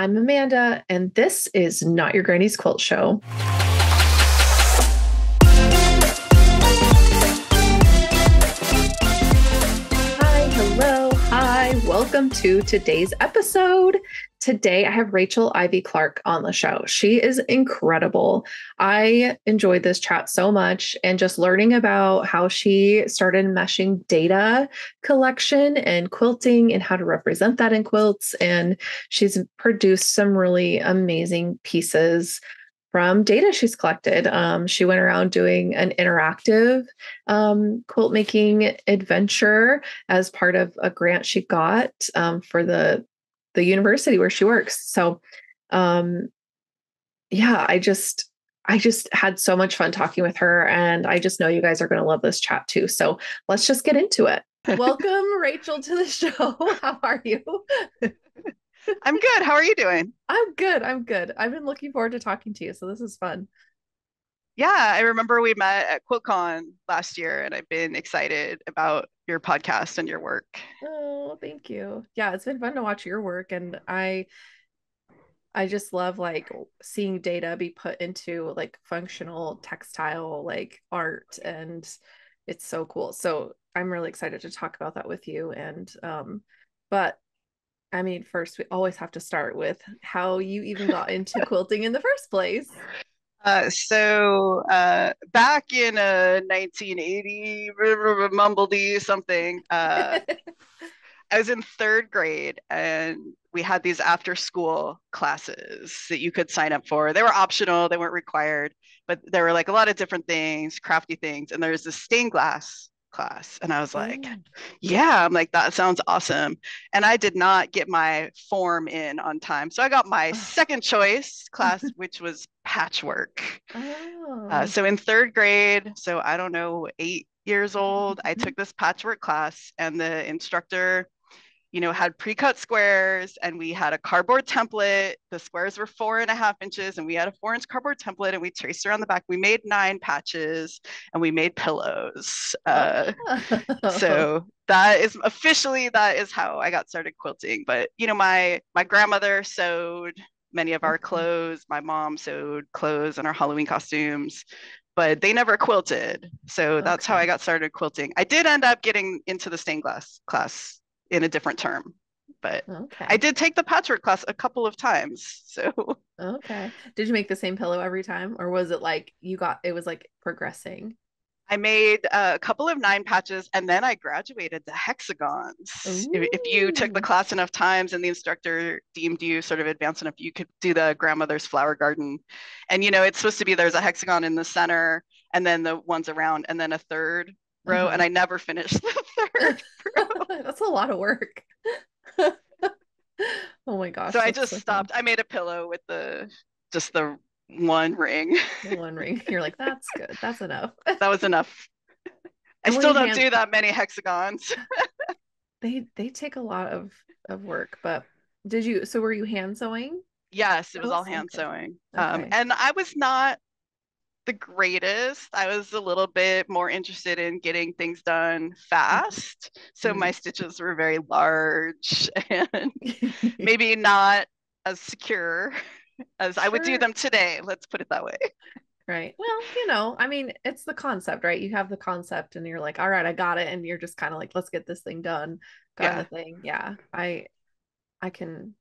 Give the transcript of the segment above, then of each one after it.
I'm Amanda, and this is Not Your Granny's Quilt Show. Hi, hello, hi, welcome to today's episode. Today, I have Rachel Ivy Clarke on the show. She is incredible. I enjoyed this chat so much and just learning about how she started meshing data collection and quilting and how to represent that in quilts. And she's produced some really amazing pieces from data she's collected. She went around doing an interactive quilt making adventure as part of a grant she got for the university where she works. So, yeah, I just had so much fun talking with her, and I just know you guys are going to love this chat too. So let's just get into it. Welcome, Rachel, to the show. How are you? I'm good. How are you doing? I'm good. I'm good. I've been looking forward to talking to you, so this is fun. Yeah, I remember we met at QuiltCon last year, and I've been excited about your podcast and your work. Oh, thank you. Yeah, it's been fun to watch your work, and I just love like seeing data be put into like functional textile like art, and it's so cool. So I'm really excited to talk about that with you. And but I mean, first we always have to start with how you even got into quilting in the first place. Back in 1980, mumbledy something, I was in third grade and we had these after school classes that you could sign up for. They were optional, they weren't required, but there were like a lot of different things, crafty things. And there's this stained glass class. And I was like, Oh. yeah, I'm like, that sounds awesome. And I did not get my form in on time. So I got my second choice class, which was patchwork. Oh. So in third grade, so I don't know, 8 years old, I took this patchwork class, and the instructor, had pre-cut squares, and we had a cardboard template. The squares were 4.5 inches, and we had a 4-inch cardboard template, and we traced around the back. We made 9 patches, and we made pillows. Oh. So that is how I got started quilting. But my grandmother sewed many of our clothes. My mom sewed clothes and our Halloween costumes, but they never quilted. So that's how I Okay. got started quilting. I did end up getting into the stained glass class in a different term, but I Okay. did take the patchwork class a couple of times. So Okay. Did you make the same pillow every time, or was it like it was like progressing? I made a couple of 9 patches, and then I graduated to hexagons. If you took the Ooh. class enough times and the instructor deemed you sort of advanced enough, you could do the grandmother's flower garden. And it's supposed to be there's a hexagon in the center and then the ones around and then a third row. And Uh-huh. I never finished the third row. That's a lot of work. Oh my So gosh, I that's just so fun. stopped. I made a pillow with the one ring. The one ring. You're like, that's good. That's enough. That was enough. I And were still you don't do that many hexagons. they take a lot of work, but so were you hand sewing? Yes, it was all Those? hand Okay. sewing. Okay. And I was not the greatest. I was a little bit more interested in getting things done fast. So my Mm. stitches were very large and maybe not as secure as I would do Sure. them today. Let's put it that way. Right. Well, I mean, it's the concept, right? You have the concept and you're like, all right, I got it. And you're just kind of like, let's get this thing done kind Yeah. of thing. Yeah. I can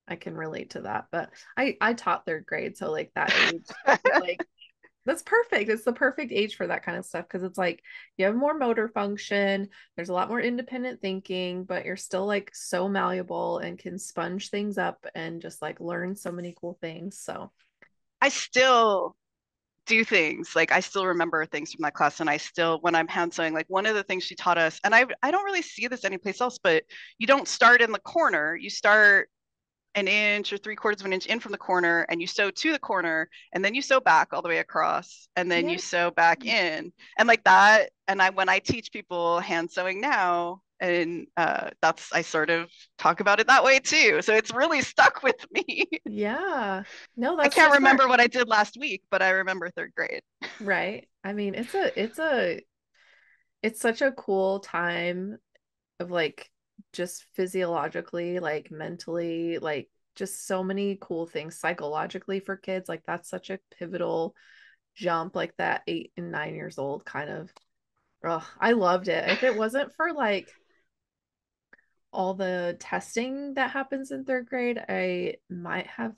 I can relate to that. But I taught third grade, so like that age, like that's perfect. It's the perfect age for that kind of stuff because it's like you have more motor function, there's a lot more independent thinking, but you're still like so malleable and can sponge things up and just like learn so many cool things. So, I still do things like I still remember things from that class, and I still when I'm hand sewing, like one of the things she taught us, and I don't really see this anyplace else, but you don't start in the corner, you start an inch or 3/4 of an inch in from the corner, and you sew to the corner, and then you sew back all the way across, and then yeah. you sew back in, and like that. And when I teach people hand sewing now, and that's I sort of talk about it that way too. So it's really stuck with me. Yeah. No, I that's so can't smart. remember what I did last week, but I remember third grade. Right. I mean, it's such a cool time of like just physiologically, like mentally, like just so many cool things psychologically for kids. Like that's such a pivotal jump, like that 8 and 9 years old kind of. Ugh, I loved it. If it wasn't for like all the testing that happens in third grade, I might have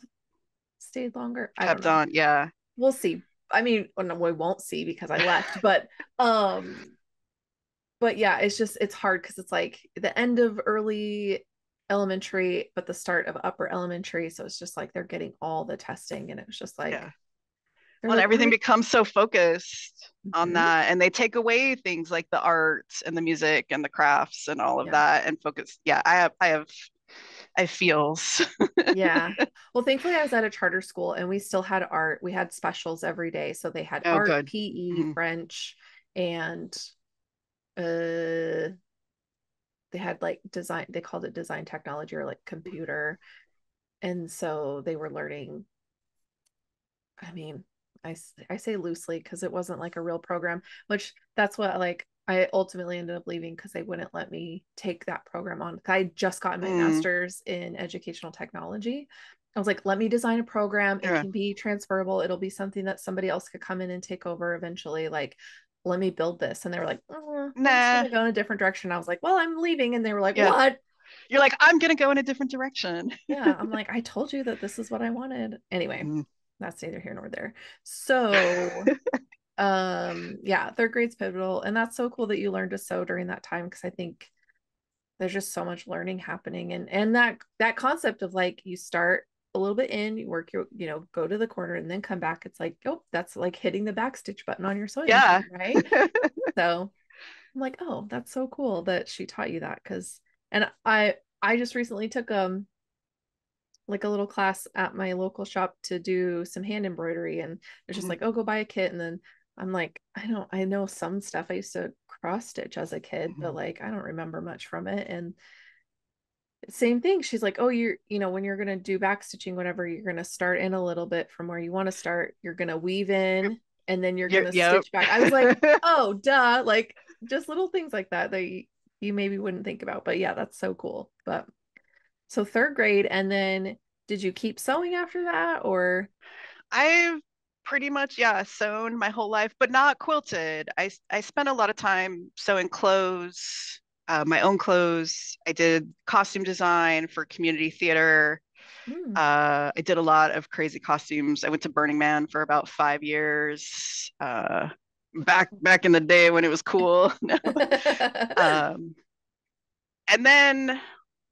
stayed longer. I don't Kept know. on. Yeah. We'll see. I mean, well, no, we won't see because I left, um but yeah, it's just it's hard because it's like the end of early elementary, but the start of upper elementary. So it's just like they're getting all the testing, and it was just like Yeah. they're Well, and like, what everything are becomes so focused on Mhm. that, and they take away things like the arts and the music and the crafts and all of Yeah. that, and focus. Yeah, I feels. Yeah. Well, thankfully I was at a charter school and we still had art. We had specials every day. So they had Oh, art, good. PE, Mhm. French, and uh they had like design, they called it design technology or like computer. And so they were learning, I mean, I say loosely because it wasn't like a real program, which that's what like I ultimately ended up leaving because they wouldn't let me take that program on. I had just gotten my Mm, master's in educational technology. I was like, let me design a program. It yeah. can be transferable. It'll be something that somebody else could come in and take over eventually. Like, let me build this. And they were like, we're just going Nah. to go in a different direction. I was like, well, I'm leaving. And they were like, Yeah. what? You're like, I'm gonna go in a different direction. Yeah, I'm like, I told you that this is what I wanted. Anyway, Mm. that's neither here nor there. So, yeah, third grade's pivotal, and that's so cool that you learned to sew during that time because I think there's just so much learning happening, and that concept of like you start a little bit in, you work your, go to the corner and then come back. It's like, oh, that's like hitting the backstitch button on your sewing Yeah. machine, right? So I'm like, oh, that's so cool that she taught you that because, and I just recently took like a little class at my local shop to do some hand embroidery, and it's just Mhm. like, oh, go buy a kit. And then I'm like, I know some stuff. I used to cross stitch as a kid, but Mhm. like I don't remember much from it. And same thing, she's like, oh, when you're gonna do back stitching, whatever, you're gonna start in a little bit from where you want to start, you're gonna weave in and then you're gonna Yep. stitch back. I was like, oh duh, like just little things like that that you maybe wouldn't think about, but yeah, that's so cool. But so third grade, and then did you keep sewing after that or? I've pretty much, yeah, sewn my whole life, but not quilted. I spent a lot of time sewing clothes, my own clothes. I did costume design for community theater. Hmm. I did a lot of crazy costumes. I went to Burning Man for about 5 years. Back in the day when it was cool. No. Um, and then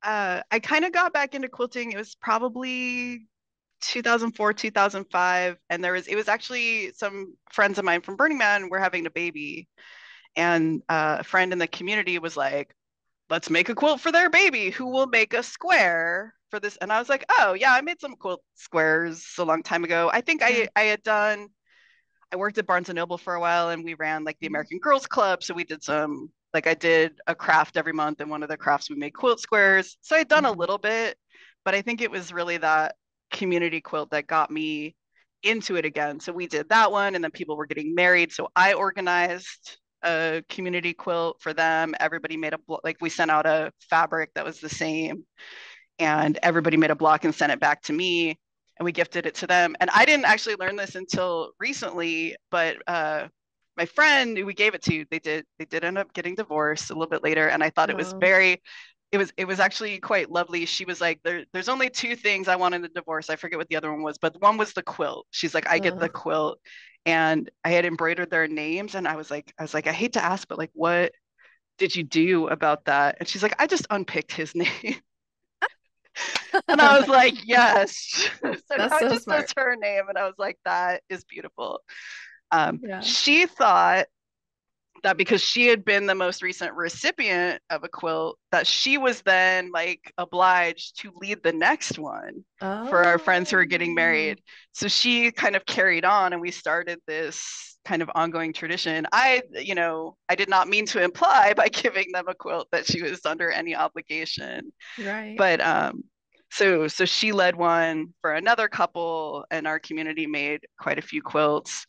I kind of got back into quilting. It was probably 2004, 2005, and it was actually some friends of mine from Burning Man were having a baby, and a friend in the community was like, let's make a quilt for their baby. Who will make a square for this? And I was like, oh yeah, I made some quilt squares a long time ago. I think Yeah. I had done, I worked at Barnes and Noble for a while, and we ran like the Mhm. American Girls Club. So we did some, like I did a craft every month, and one of the crafts we made quilt squares. So I'd done a Mhm. little bit, but I think it was really that community quilt that got me into it again. So we did that one, and then people were getting married. So I organized a community quilt for them. Everybody made like we sent out a fabric that was the same, and everybody made a block and sent it back to me, and we gifted it to them. And I didn't actually learn this until recently, but my friend who we gave it to, they did end up getting divorced a little bit later, and I thought it was Oh, very, it was actually quite lovely. She was like, there's only two things I want in the divorce. I forget what the other one was, but one was the quilt. She's like, I get the oh. quilt. And I had embroidered their names, and I was like, I hate to ask, but like, what did you do about that? And she's like, I just unpicked his name. And I was like, yes. So now That's it so just says smart. her name. And I was like, that is beautiful. Yeah. She thought that because she had been the most recent recipient of a quilt, that she was then like obliged to lead the next one for our friends who are getting Oh, married. So she kind of carried on, and we started this kind of ongoing tradition. I did not mean to imply by giving them a quilt that she was under any obligation, right. but so she led one for another couple, and our community made quite a few quilts.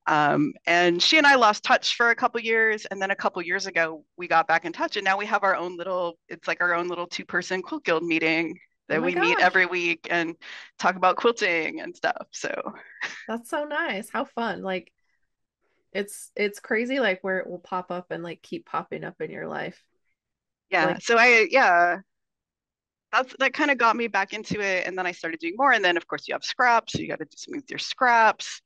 And she and I lost touch for a couple years, and then a couple years ago we got back in touch, and now we have our own little, it's like our own little two-person quilt guild meeting Oh that my we meet every gosh. week and talk about quilting and stuff. So That's so nice. How fun. Like it's crazy like where it will pop up and like keep popping up in your life. yeah, Like, that kind of got me back into it. And then I started doing more. And then of course you have scraps, so you got to do something with your scraps.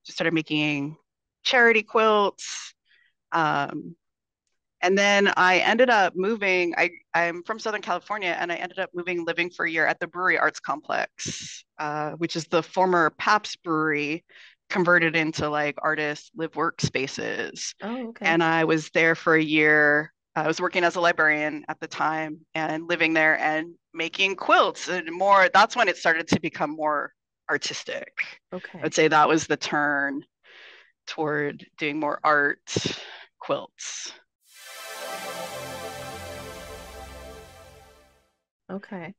Just started making charity quilts. Um, And then I ended up moving. I'm from Southern California, and I ended up moving, living for a year at the Brewery Arts Complex, which is the former Pabst Brewery converted into like artist live work spaces. oh, okay. And I was there for a year. I was working as a librarian at the time and living there and making quilts and more. That's when it started to become more artistic. I would Okay. say that was the turn toward doing more art quilts. Okay.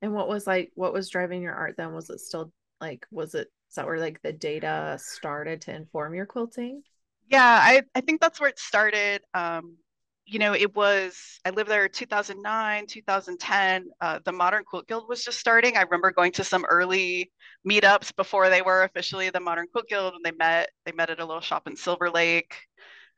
And what was driving your art then? Was it still like is that where like the data started to inform your quilting? Yeah, I think that's where it started. I lived there 2009, 2010. The Modern Quilt Guild was just starting. I remember going to some early meetups before they were officially the Modern Quilt Guild, and they met at a little shop in Silver Lake.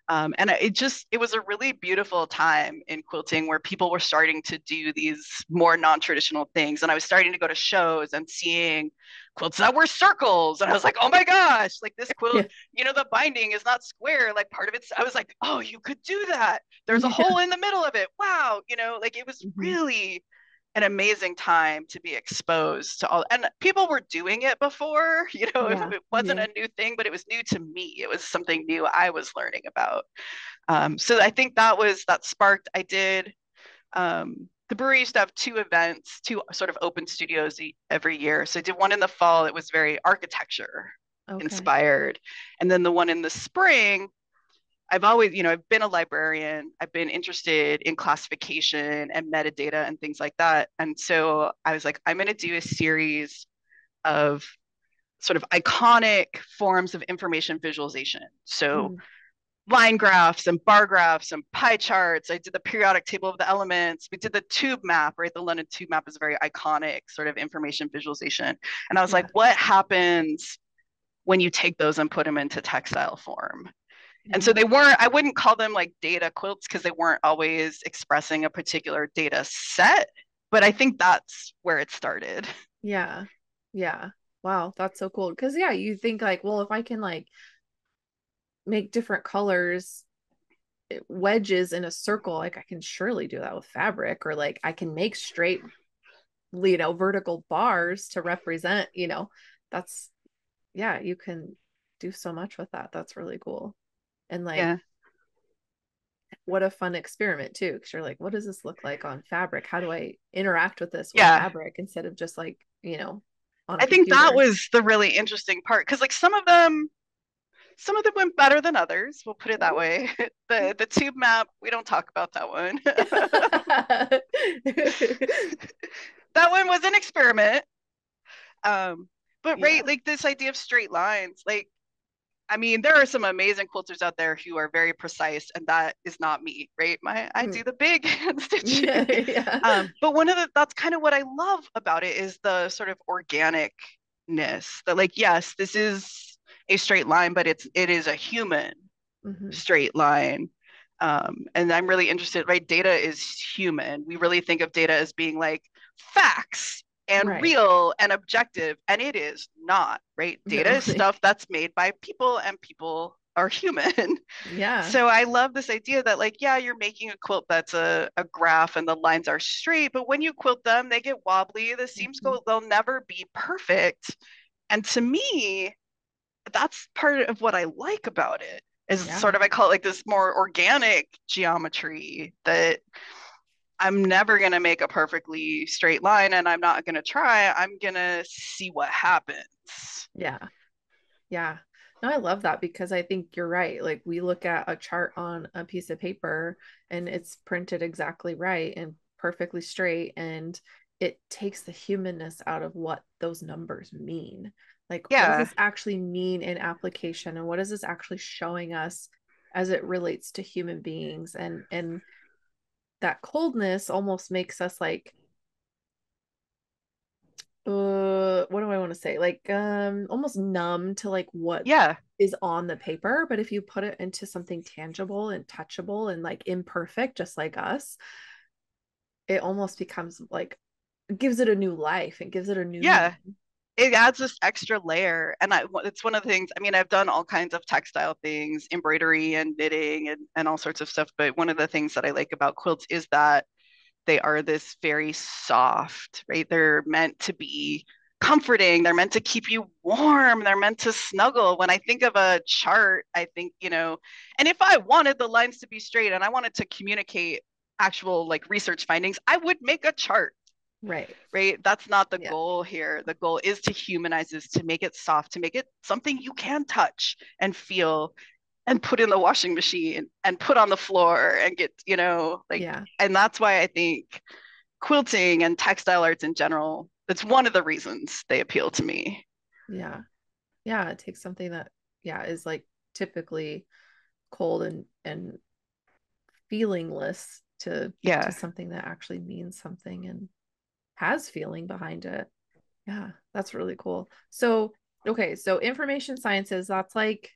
And it was a really beautiful time in quilting where people were starting to do these more non-traditional things. And I was starting to go to shows and seeing quilts that were circles. And I was like, oh my gosh, like this quilt, Yeah. the binding is not square. Like part of it's, I was like, oh, you could do that. There's a Yeah. hole in the middle of it. Wow. Like it was Hmm. really an amazing time to be exposed to all, and people were doing it before. Yeah. It wasn't Yeah. a new thing, but it was new to me. It was something new I was learning about. So I think that sparked. I did. The brewery used to have two events, two sort of open studios every year. So I did one in the fall. It was very architecture Okay. inspired, and then the one in the spring. I've been a librarian. I've been interested in classification and metadata and things like that. And so I was like, I'm going to do a series of sort of iconic forms of information visualization. So Mm. line graphs and bar graphs and pie charts. I did the periodic table of the elements. We did the tube map, right? The London tube map is a very iconic sort of information visualization. And I was like, Yeah. what happens when you take those and put them into textile form? And so Yeah. I wouldn't call them like data quilts because they weren't always expressing a particular data set. But I think that's where it started. Yeah. Yeah. Wow, that's so cool. Because yeah, you think like, well, if I can like make different colors wedges in a circle, like I can surely do that with fabric, or like I can make straight, vertical bars to represent, that's yeah, you can do so much with that. That's really cool. And like, Yeah. what a fun experiment too, because you're like, what does this look like on fabric? How do I interact with this with Yeah. fabric instead of just like, on a I think that computer? was the really interesting part because like some of them went better than others. We'll put it that Oh. way. The tube map, we don't talk about that one. That one was an experiment. Um, but right, Yeah. like this idea of straight lines, like I mean, there are some amazing quilters out there who are very precise, and that is not me, right? I Mm. do the big hand stitching. Yeah. Yeah. But that's kind of what I love about it is the sort of organicness that, like, yes, this is a straight line, but it is a human Hmm. straight line. And I'm really interested, right? Data is human. We really think of data as being like facts and Right. real and objective, and it is not, right? Data No. is stuff that's made by people, and people are human. Yeah. So I love this idea that, like, yeah, you're making a quilt that's a graph and the lines are straight, but when you quilt them, they get wobbly, the seams Hmm. go, they'll never be perfect. And to me, that's part of what I like about it is sort Yeah. of, I call it like this more organic geometry that I'm never going to make a perfectly straight line and I'm not going to try. I'm going to see what happens. Yeah. Yeah. No, I love that because I think you're right. Like we look at a chart on a piece of paper and it's printed exactly right and perfectly straight, and it takes the humanness out of what those numbers mean. Like, what does Yeah. this actually mean in application, and what is this actually showing us as it relates to human beings? And that coldness almost makes us like what do I want to say? Like almost numb to like what Yeah, is on the paper, but if you put it into something tangible and touchable and like imperfect, just like us, it almost becomes like it gives it a new life. It gives it a new yeah. meaning. It adds this extra layer. And it's one of the things, I mean, I've done all kinds of textile things, embroidery and knitting and all sorts of stuff. But one of the things that I like about quilts is that they are this very soft, right? They're meant to be comforting. They're meant to keep you warm. They're meant to snuggle. When I think of a chart, I think, and if I wanted the lines to be straight and I wanted to communicate actual like research findings, I would make a chart, Right. right? That's not the Yeah. goal here. The goal is to humanize this, to make it soft, to make it something you can touch and feel and put in the washing machine and put on the floor and get, like, Yeah. and that's why I think quilting and textile arts in general, it's one of the reasons they appeal to me. Yeah. Yeah. It takes something that, yeah, is like typically cold and feelingless to Yeah. something that actually means something and has feeling behind it. Yeah, that's really cool. So, okay, so information sciences, that's like,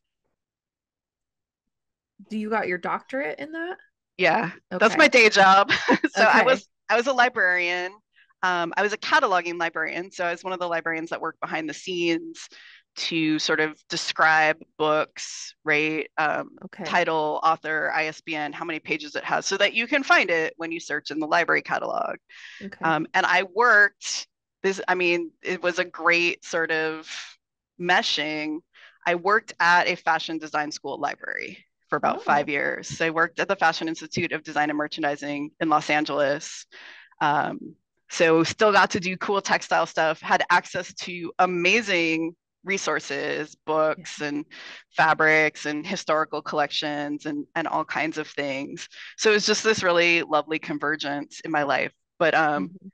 do you got your doctorate in that? Yeah. That's my Okay. day job. So I Okay. was I was a librarian. I was a cataloging librarian. So I was one of the librarians that worked behind the scenes to sort of describe books, right? Okay. Title, author, ISBN, how many pages it has, so that you can find it when you search in the library catalog. Okay. And I worked I mean, it was a great sort of meshing. I worked at a fashion design school library for about Oh, 5 years. So I worked at the Fashion Institute of Design and Merchandising in Los Angeles. Um, so still got to do cool textile stuff, had access to amazing resources, yeah. books and fabrics and historical collections and all kinds of things. So it was just this really lovely convergence in my life. But Mhm.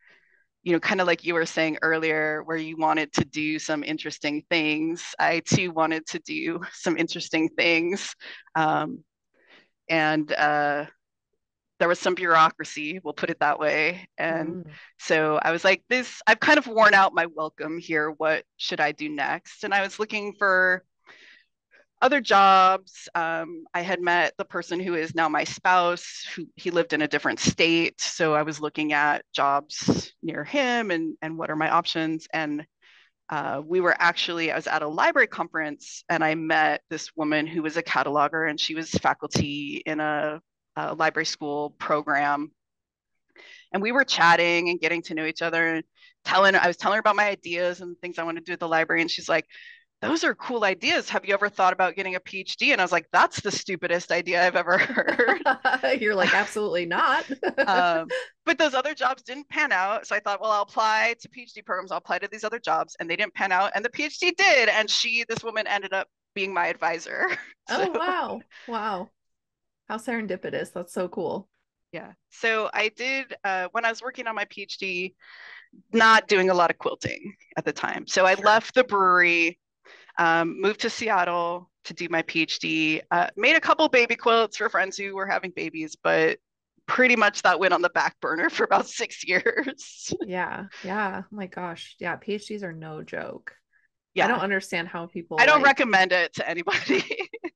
kind of like you were saying earlier, where you wanted to do some interesting things, I too wanted to do some interesting things. Um, and there was some bureaucracy, we'll put it that way. And Mm. so I was like, I've kind of worn out my welcome here. What should I do next? And I was looking for other jobs. I had met the person who is now my spouse, who he lived in a different state. So I was looking at jobs near him and what are my options. And I was at a library conference and I met this woman who was a cataloger and she was faculty in a library school program. And we were chatting and getting to know each other and I was telling her about my ideas and things I want to do at the library. And she's like, those are cool ideas. Have you ever thought about getting a PhD? And I was like, that's the stupidest idea I've ever heard. You're like, absolutely not. um, but those other jobs didn't pan out. So I thought, well, I'll apply to PhD programs. I'll apply to these other jobs. And they didn't pan out. And the PhD did. And this woman ended up being my advisor. So, Oh, wow. Wow. How serendipitous. That's so cool. yeah. So I did, when I was working on my PhD, not doing a lot of quilting at the time. So I Sure. left the brewery, moved to Seattle to do my PhD, made a couple baby quilts for friends who were having babies, but pretty much that went on the back burner for about 6 years. Yeah. Yeah. Oh my gosh. Yeah. PhDs are no joke. I don't Yeah, understand how I people don't like, recommend it to anybody.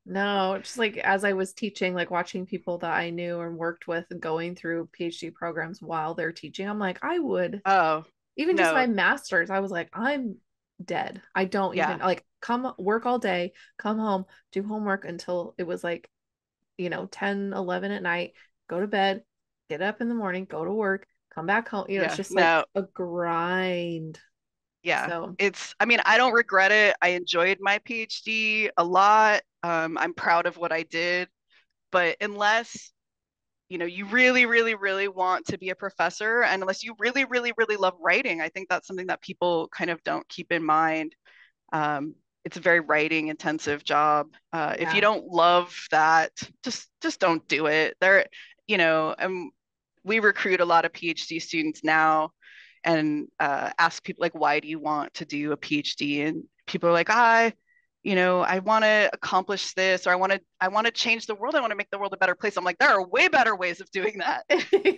no, just like as I was teaching, like watching people that I knew and worked with and going through PhD programs while they're teaching, I'm like, I would, Oh, even just no. my master's, I was like, I'm dead. I don't even Yeah, like come work all day, come home, do homework until it was like, 10, 11 at night, go to bed, get up in the morning, go to work, come back home. It's yeah, just like no, a grind. yeah. So, I mean, I don't regret it. I enjoyed my PhD a lot. I'm proud of what I did, but unless you really, really, really want to be a professor, and unless you really, really, really love writing, I think that's something that people kind of don't keep in mind. Um, it's a very writing intensive job. If you yeah. don't love that, just don't do it. And we recruit a lot of PhD students now, and ask people like, why do you want to do a PhD? And people are like, I want to accomplish this, or I want to change the world. I want to make the world a better place. I'm like, there are way better ways of doing that,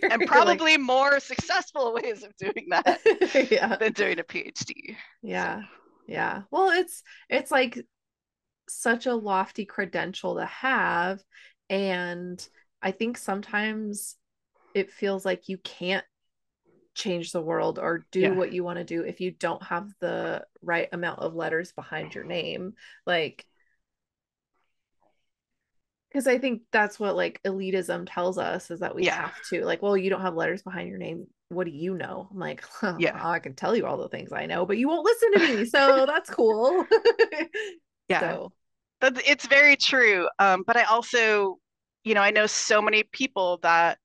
and You're like, probably more successful ways of doing that yeah, than doing a PhD. So yeah, yeah. Well, it's like such a lofty credential to have, and I think sometimes it feels like you can't change the world or do yeah, what you want to do if you don't have the right amount of letters behind your name. Like, because I think that's what like elitism tells us is that we yeah, have to, like, well, you don't have letters behind your name. What do you know? I'm like, huh, yeah, I can tell you all the things I know, but you won't listen to me. So that's cool. yeah. So, It's very true. But I also, I know so many people that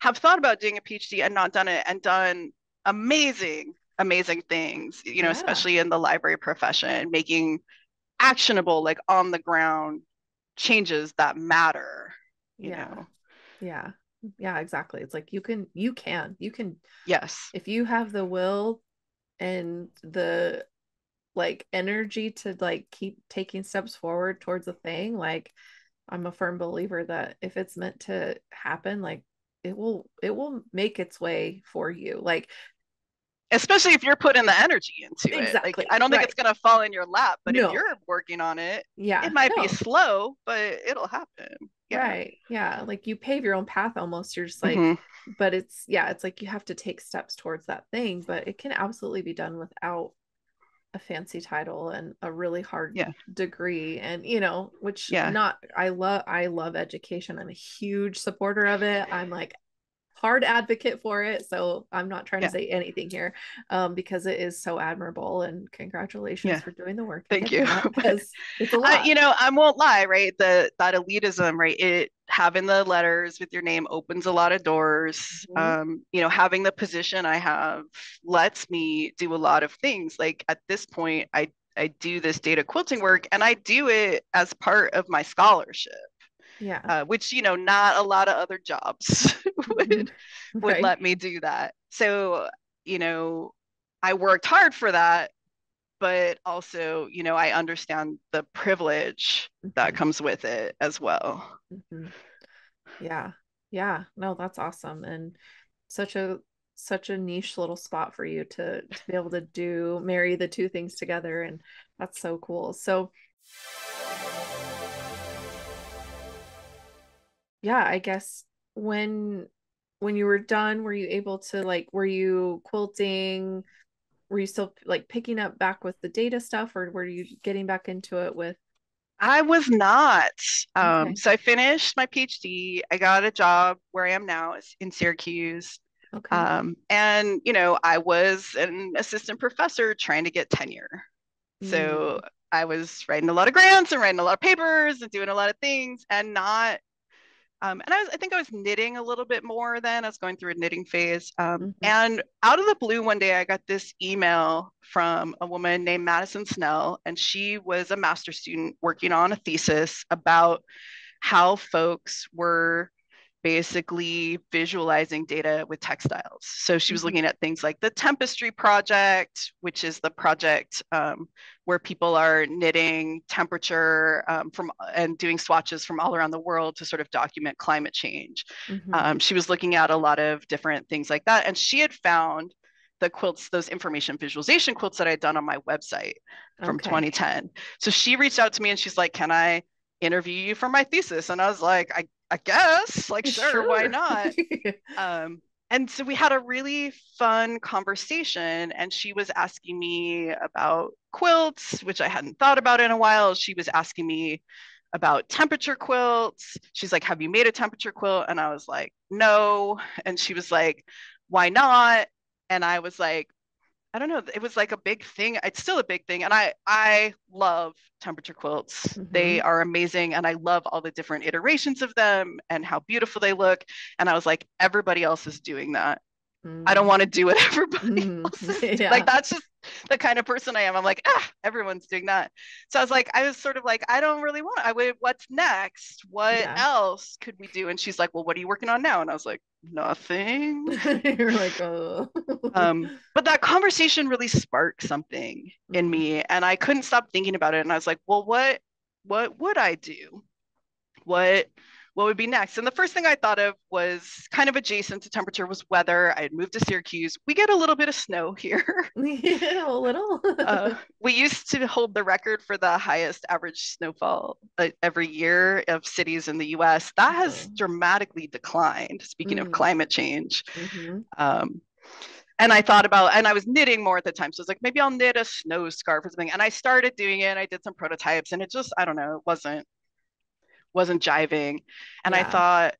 have thought about doing a PhD and not done it, and done amazing, amazing things, yeah, especially in the library profession, making actionable, like on the ground changes that matter, you yeah, know. yeah, yeah, exactly. It's like you can, Yes. if you have the will and the like energy to like keep taking steps forward towards a thing, like I'm a firm believer that if it's meant to happen, like it will make its way for you. Like Especially if you're putting the energy into it. Like, exactly. I don't think Right. it's going to fall in your lap, but if No. you're working on it, it Yeah. might be No. slow, but it'll happen. Yeah. Right. Yeah. Like you pave your own path almost. You're just like, Hmm. but it's yeah, it's like you have to take steps towards that thing, but it can absolutely be done without a fancy title and a really hard Yeah. degree and which Yeah. not I love education. I'm a huge supporter of it. I'm like hard advocate for it, so I'm not trying to Yeah. say anything here, because it is so admirable and congratulations Yeah. for doing the work and Thank getting you. that But because it's a lot. I won't lie, right? That elitism, right? It having the letters with your name opens a lot of doors. Mhm. Having the position I have lets me do a lot of things. Like at this point, I do this data quilting work, and I do it as part of my scholarship, Yeah. which not a lot of other jobs Mhm. would would Right. let me do that. So you know, I worked hard for that, but also, I understand the privilege that Mhm. comes with it as well. Mhm. Yeah. Yeah. No, that's awesome. And such a such a niche little spot for you to be able to do marry the two things together. And that's so cool. So yeah, I guess when when you were done, were you able to like were you quilting? Were you still like picking up back with the data stuff or were you getting back into it with I was not. okay. So I finished my PhD. I got a job where I am now in Syracuse. Okay. And, I was an assistant professor trying to get tenure. So Mm, I was writing a lot of grants and writing a lot of papers and doing a lot of things, and not and I think I was knitting a little bit more then. I was going through a knitting phase. mhm, And out of the blue, one day I got this email from a woman named Madison Snell, and she was a master's student working on a thesis about how folks were basically visualizing data with textiles. So she was mhm, looking at things like the Tempestry Project, which is the project where people are knitting temperature from and doing swatches from all around the world to sort of document climate change. mhm. She was looking at a lot of different things like that, and she had found the quilts, those information visualization quilts that I'd done on my website from Okay. 2010. So she reached out to me and she's like, "Can I interview you for my thesis?" And I was like, I guess, like, sure, why Sure. not? Um, and so we had a really fun conversation, and she was asking me about quilts, which I hadn't thought about in a while. She was asking me about temperature quilts. She's like, "Have you made a temperature quilt?" And I was like, "No." And she was like, "Why not?" And I was like, I don't know. It was like a big thing. It's still a big thing. And I love temperature quilts. They Mhm. are amazing. And I love all the different iterations of them and how beautiful they look. And I was like, everybody else is doing that. I don't Mm. want to do what everybody Mm. else is doing. Like Yeah. that's just the kind of person I am. I'm like, everyone's doing that. So I was sort of like, I don't really want. I wait, what's next? What Yeah. else could we do? And she's like, well, what are you working on now? And I was like, nothing. You're like, oh. But that conversation really sparked something in Mm. me, and I couldn't stop thinking about it. And I was like, well, what would I do? what what would be next? And the first thing I thought of was kind of adjacent to temperature was weather. I had moved to Syracuse. We get a little bit of snow here. Yeah, a little. We used to hold the record for the highest average snowfall every year of cities in the US. That has Oh. dramatically declined, speaking of Mm. climate change. Hmm. Um, and I thought about, and I was knitting more at the time. So I was like, maybe I'll knit a snow scarf or something. And I started doing it. I did some prototypes and it just, I don't know, it wasn't jiving. And I Yeah. thought,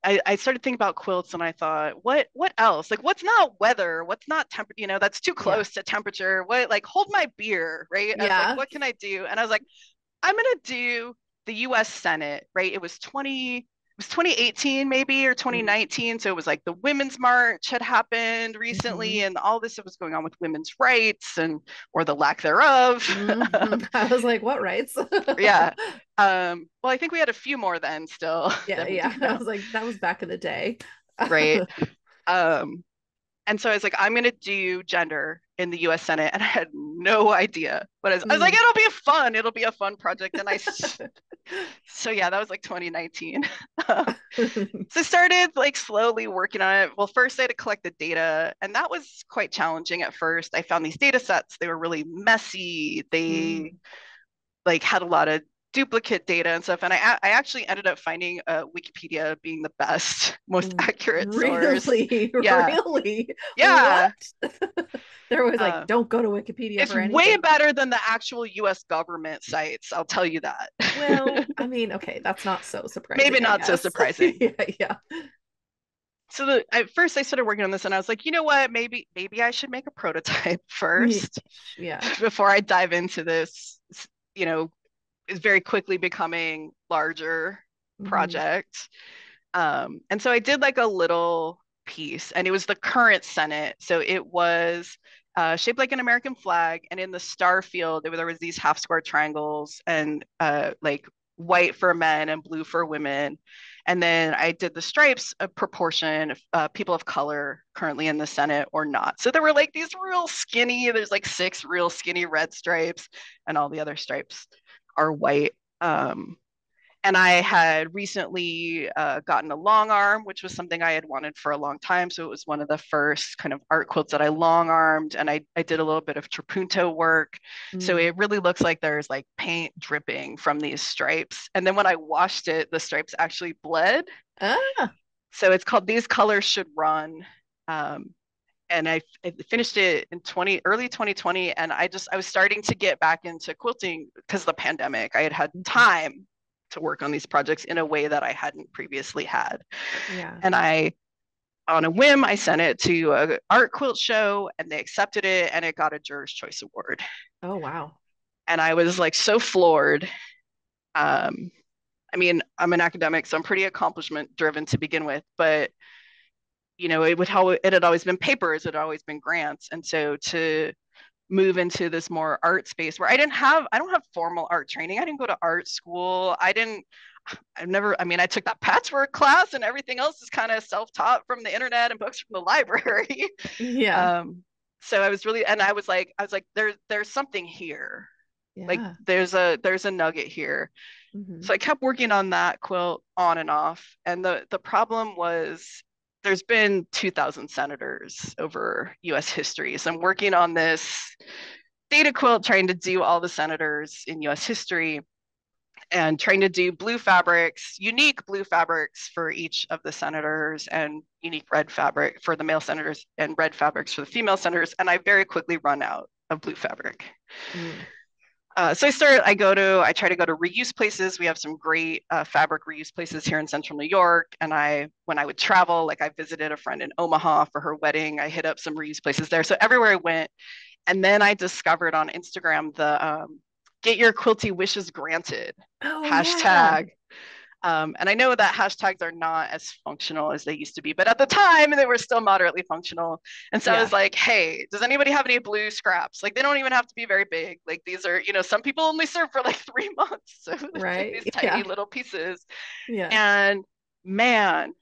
I started thinking about quilts and I thought, what else? Like what's not weather? What's not temperature? That's too Yeah. close to temperature. What like hold my beer, right? I was like, Yeah. what can I do? And I was like, I'm gonna do the US Senate, right? It was 2018 maybe or Mm. 2019. So it was like the Women's March had happened Hmm. recently and all this was going on with women's rights and or the lack thereof. Hmm. I was like, what rights? Yeah. Well, I think we had a few more then still Yeah, than we do yeah. I now. was like, that was back in the day. Right. Um, and so I was like, I'm gonna do gender in the US Senate. And I had no idea. But I was like, Mm. it'll be a fun project. So yeah, that was like 2019. So I started like slowly working on it. Well, first I had to collect the data, and that was quite challenging at first. I found these data sets, they were really messy. They Mm. like had a lot of duplicate data and stuff. And I actually ended up finding Wikipedia being the best, most accurate source. Really? Yeah. Really? What? Yeah. They're always like, Uh, don't go to Wikipedia it's for way anything. better than the actual US government sites. I'll tell you that. Well, I mean, okay, that's not so Maybe surprising, I not so guess. surprising. Yeah, yeah. So at first I started working on this and I was like, you know what, maybe I should make a prototype first Yeah. before I dive into this, you know, is very quickly becoming larger Hmm. project. And so I did like a little piece, and it was the current Senate. So it was shaped like an American flag, and in the star field, there was these half square triangles, and like white for men and blue for women. And then I did the stripes a proportion of people of color currently in the Senate or not. So there were like these real skinny, there's like 6 real skinny red stripes, and all the other stripes are white. And I had recently gotten a long arm, which was something I had wanted for a long time. So it was one of the first kind of art quilts that I long armed. And I did a little bit of trapunto work. So Mm. it really looks like there's like paint dripping from these stripes. And then when I washed it, the stripes actually bled. Ah. So it's called These Colors Should Run. And I finished it in early 2020, and I was starting to get back into quilting because of the pandemic. I had had time to work on these projects in a way that I hadn't previously had. Yeah. And on a whim, I sent it to an art quilt show and they accepted it and it got a Juror's Choice Award. Oh, wow. And I was like so floored. Um, I mean, I'm an academic, so I'm pretty accomplishment driven to begin with, but it had always been papers, it had always been grants. And so to move into this more art space where I don't have formal art training. I didn't go to art school. I've never, I mean, I took that patchwork class and everything else is kind of self-taught from the internet and books from the library. Yeah. um, so and I was like, there's something here. Like Yeah. there's a nugget here. Hmm. So I kept working on that quilt on and off. And the problem was there's been 2,000 senators over US history. So I'm working on this data quilt trying to do all the senators in US history and trying to do unique blue fabrics for each of the senators and unique red fabric for the male senators and red fabrics for the female senators. And I very quickly run out of blue fabric. Mm. So I try to go to reuse places. We have some great fabric reuse places here in central New York. And when I would travel, like I visited a friend in Omaha for her wedding, I hit up some reuse places there. So everywhere I went. And then I discovered on Instagram the get your quilty wishes granted Oh, yeah. hashtag. And I know that hashtags are not as functional as they used to be, but at the time they were still moderately functional. And so I Yeah. was like, hey, does anybody have any blue scraps? Like they don't even have to be very big. Like these are, some people only serve for like 3 months. So there's like Right. these tiny Yeah. little pieces. Yeah. And man,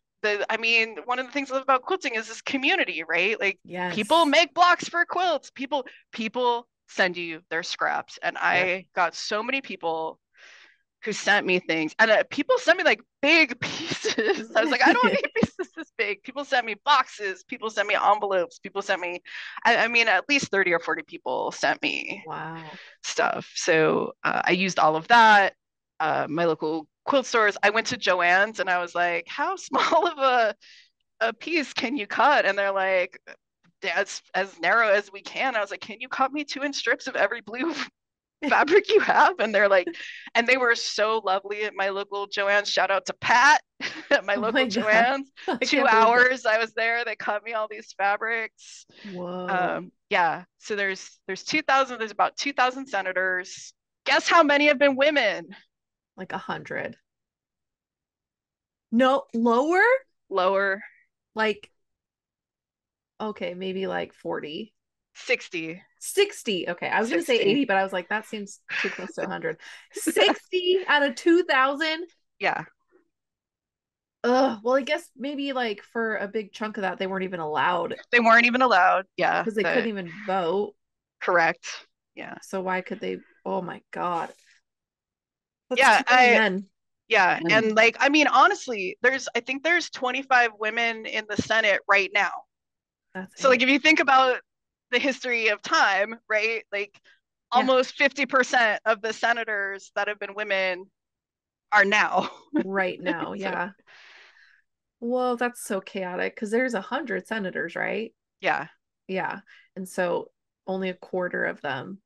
I mean, one of the things I love about quilting is this community, right? Like people Yes. make blocks for quilts. People send you their scraps. And Yep. I got so many people who sent me things, and people sent me like big pieces. I was like, I don't need pieces this big. People sent me boxes. People sent me envelopes. People sent me, I mean, at least 30 or 40 people sent me Wow. stuff. So I used all of that. My local quilt stores. I went to Joann's and I was like, how small of a piece can you cut? And they're like, as narrow as we can. I was like, can you cut me 2-inch strips of every blue fabric you have? And they're like, and they were so lovely at my local Joann's. Shout out to Pat at my Oh local my God. Joann's. I two can't believe that. hours I was there. They cut me all these fabrics. Whoa. Yeah. So there's 2,000. There's about 2,000 senators. Guess how many have been women? Like 100. No, lower? Lower. Like, okay, maybe like 40. 60. 60. Okay. I was going to say 60. 80, but I was like, that seems too close to 100. 60 out of 2,000. Yeah. Well, I guess maybe like for a big chunk of that, they weren't even allowed They weren't even allowed. Yeah. because they couldn't even vote. Correct. Yeah. So why could they? Oh my God. That's Yeah. too many men. Yeah. And like, I mean, honestly, I think there's 25 women in the Senate right now. That's So like it. if you think about the history of time, right? Like Yeah. almost 50% of the senators that have been women are now. Right now. So Yeah. Well, that's so chaotic because there's 100 senators, right? yeah. Yeah. And so only a quarter of them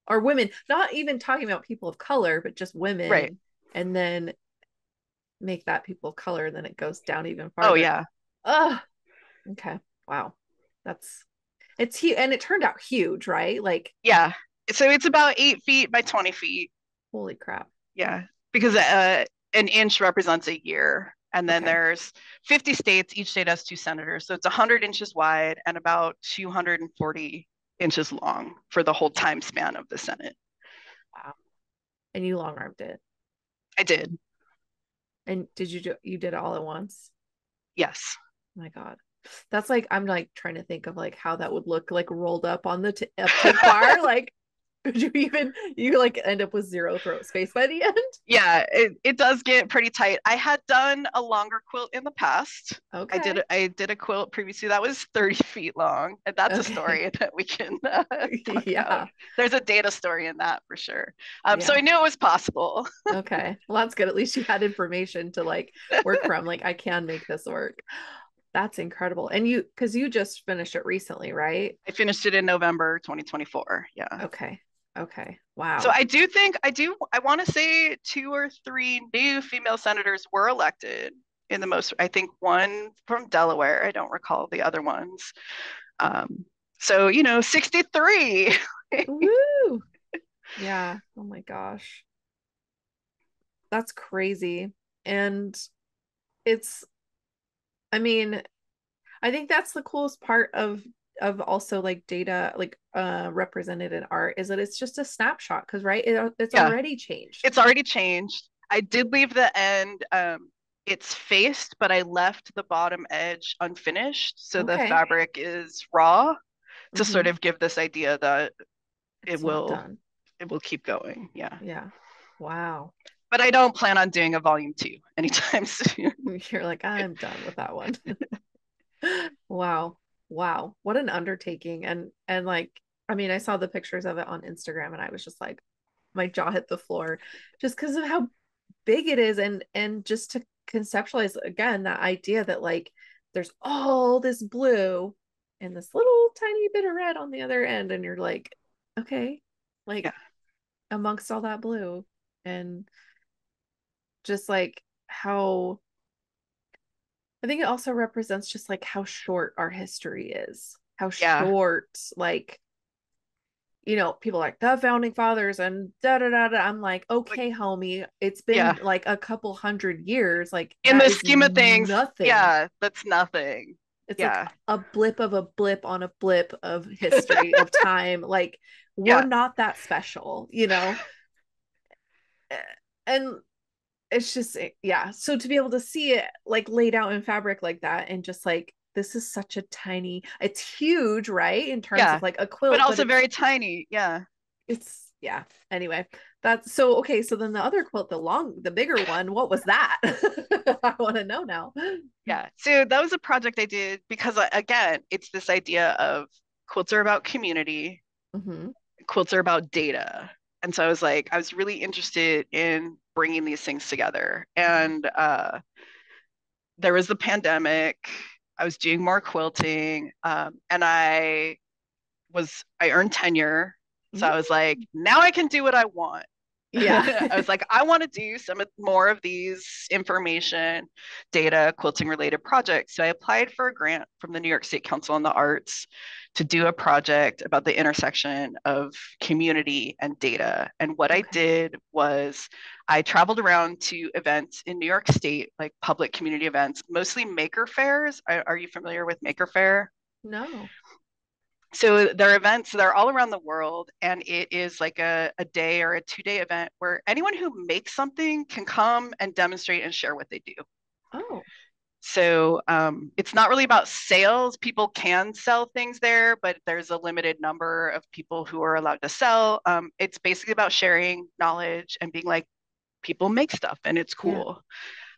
are women, not even talking about people of color, but just Right. women. And then make that people of color, then it goes down even Oh farther. yeah. Oh, okay. Wow. That's it's huge. And it turned out huge, right? Like, Yeah. So it's about 8 feet by 20 feet. holy crap. Yeah. Because an inch represents a year. And then Okay. there's 50 states. Each state has two senators. So it's 100 inches wide and about 240 inches long for the whole time span of the Senate. Wow. And you long armed it. I did. And you did it all at once? Yes. Oh my God. That's like I'm like trying to think of like how that would look like rolled up on the uptake bar. Like, could you like end up with zero throat space by the end? Yeah, it does get pretty tight. I had done a longer quilt in the past. Okay. I did a quilt previously that was 30 feet long. And that's a Okay. story that we can talk about. Yeah. There's a data story in that for sure. So Yeah. I knew it was possible. Okay. Well, that's good. At least you had information to like work from. Like, I can make this work. That's incredible. And because you just finished it recently, right? I finished it in November 2024. Yeah. Okay. Okay. So Wow. I want to say 2 or 3 new female senators were elected in the most, I think one from Delaware. I don't recall the other ones. Um, so, 63. Woo. Yeah. Oh my gosh. That's crazy. And it's, I mean, I think that's the coolest part of also like data like represented in art is that it's just a snapshot because right it's Yeah, already changed. it's already changed. I did leave the end. It's faced, but I left the bottom edge unfinished. So the Okay. fabric is raw to sort Mm-hmm. of give this idea that it It's not will done. it will keep going. Yeah. Yeah. Wow. But I don't plan on doing a volume 2 anytime soon. You're like, I'm done with that one. Wow. Wow. What an undertaking. And like, I mean, I saw the pictures of it on Instagram and I was just like, my jaw hit the floor just because of how big it is and just to conceptualize again that idea that like there's all this blue and this little tiny bit of red on the other end and you're like, okay, Yeah. like amongst all that blue and just like how I think it also represents just like how short our history is. How Yeah. short, like, people are like the founding fathers and da da da da. I'm like, Like, okay, homie, it's yeah. been like a couple hundred years. Like In that the is scheme of things, nothing. yeah, that's nothing. It's like Yeah. a blip of a blip on a blip of history of time. Like we're Yeah. not that special. And it's just yeah. So to be able to see it like laid out in fabric like that and just like this is such a tiny, it's huge, right? In terms of Yeah. like a But quilt, but also it's very tiny. Yeah. it's yeah. Anyway, that's so okay. So then the other quilt, the bigger one, what was that? I want to know now. Yeah. So that was a project I did because, again, it's this idea of quilts are about community, Hmm. quilts are about data. And so I was like, I was really interested in bringing these things together. And there was the pandemic. I was doing more quilting, and I earned tenure. So I was like, now I can do what I want. Yeah. I was like, I want to do more of these information, data, quilting related projects. So I applied for a grant from the New York State Council on the Arts to do a project about the intersection of community and data. And what I Okay. did was I traveled around to events in New York State, like public community events, mostly maker fairs. Are you familiar with Maker Fair? No. So they're events, they're all around the world, and it is like a day or a 2 day event where anyone who makes something can come and demonstrate and share what they do. Oh, So it's not really about sales. People can sell things there, but there's a limited number of people who are allowed to sell. It's basically about sharing knowledge and being like, people make stuff and it's yeah. cool.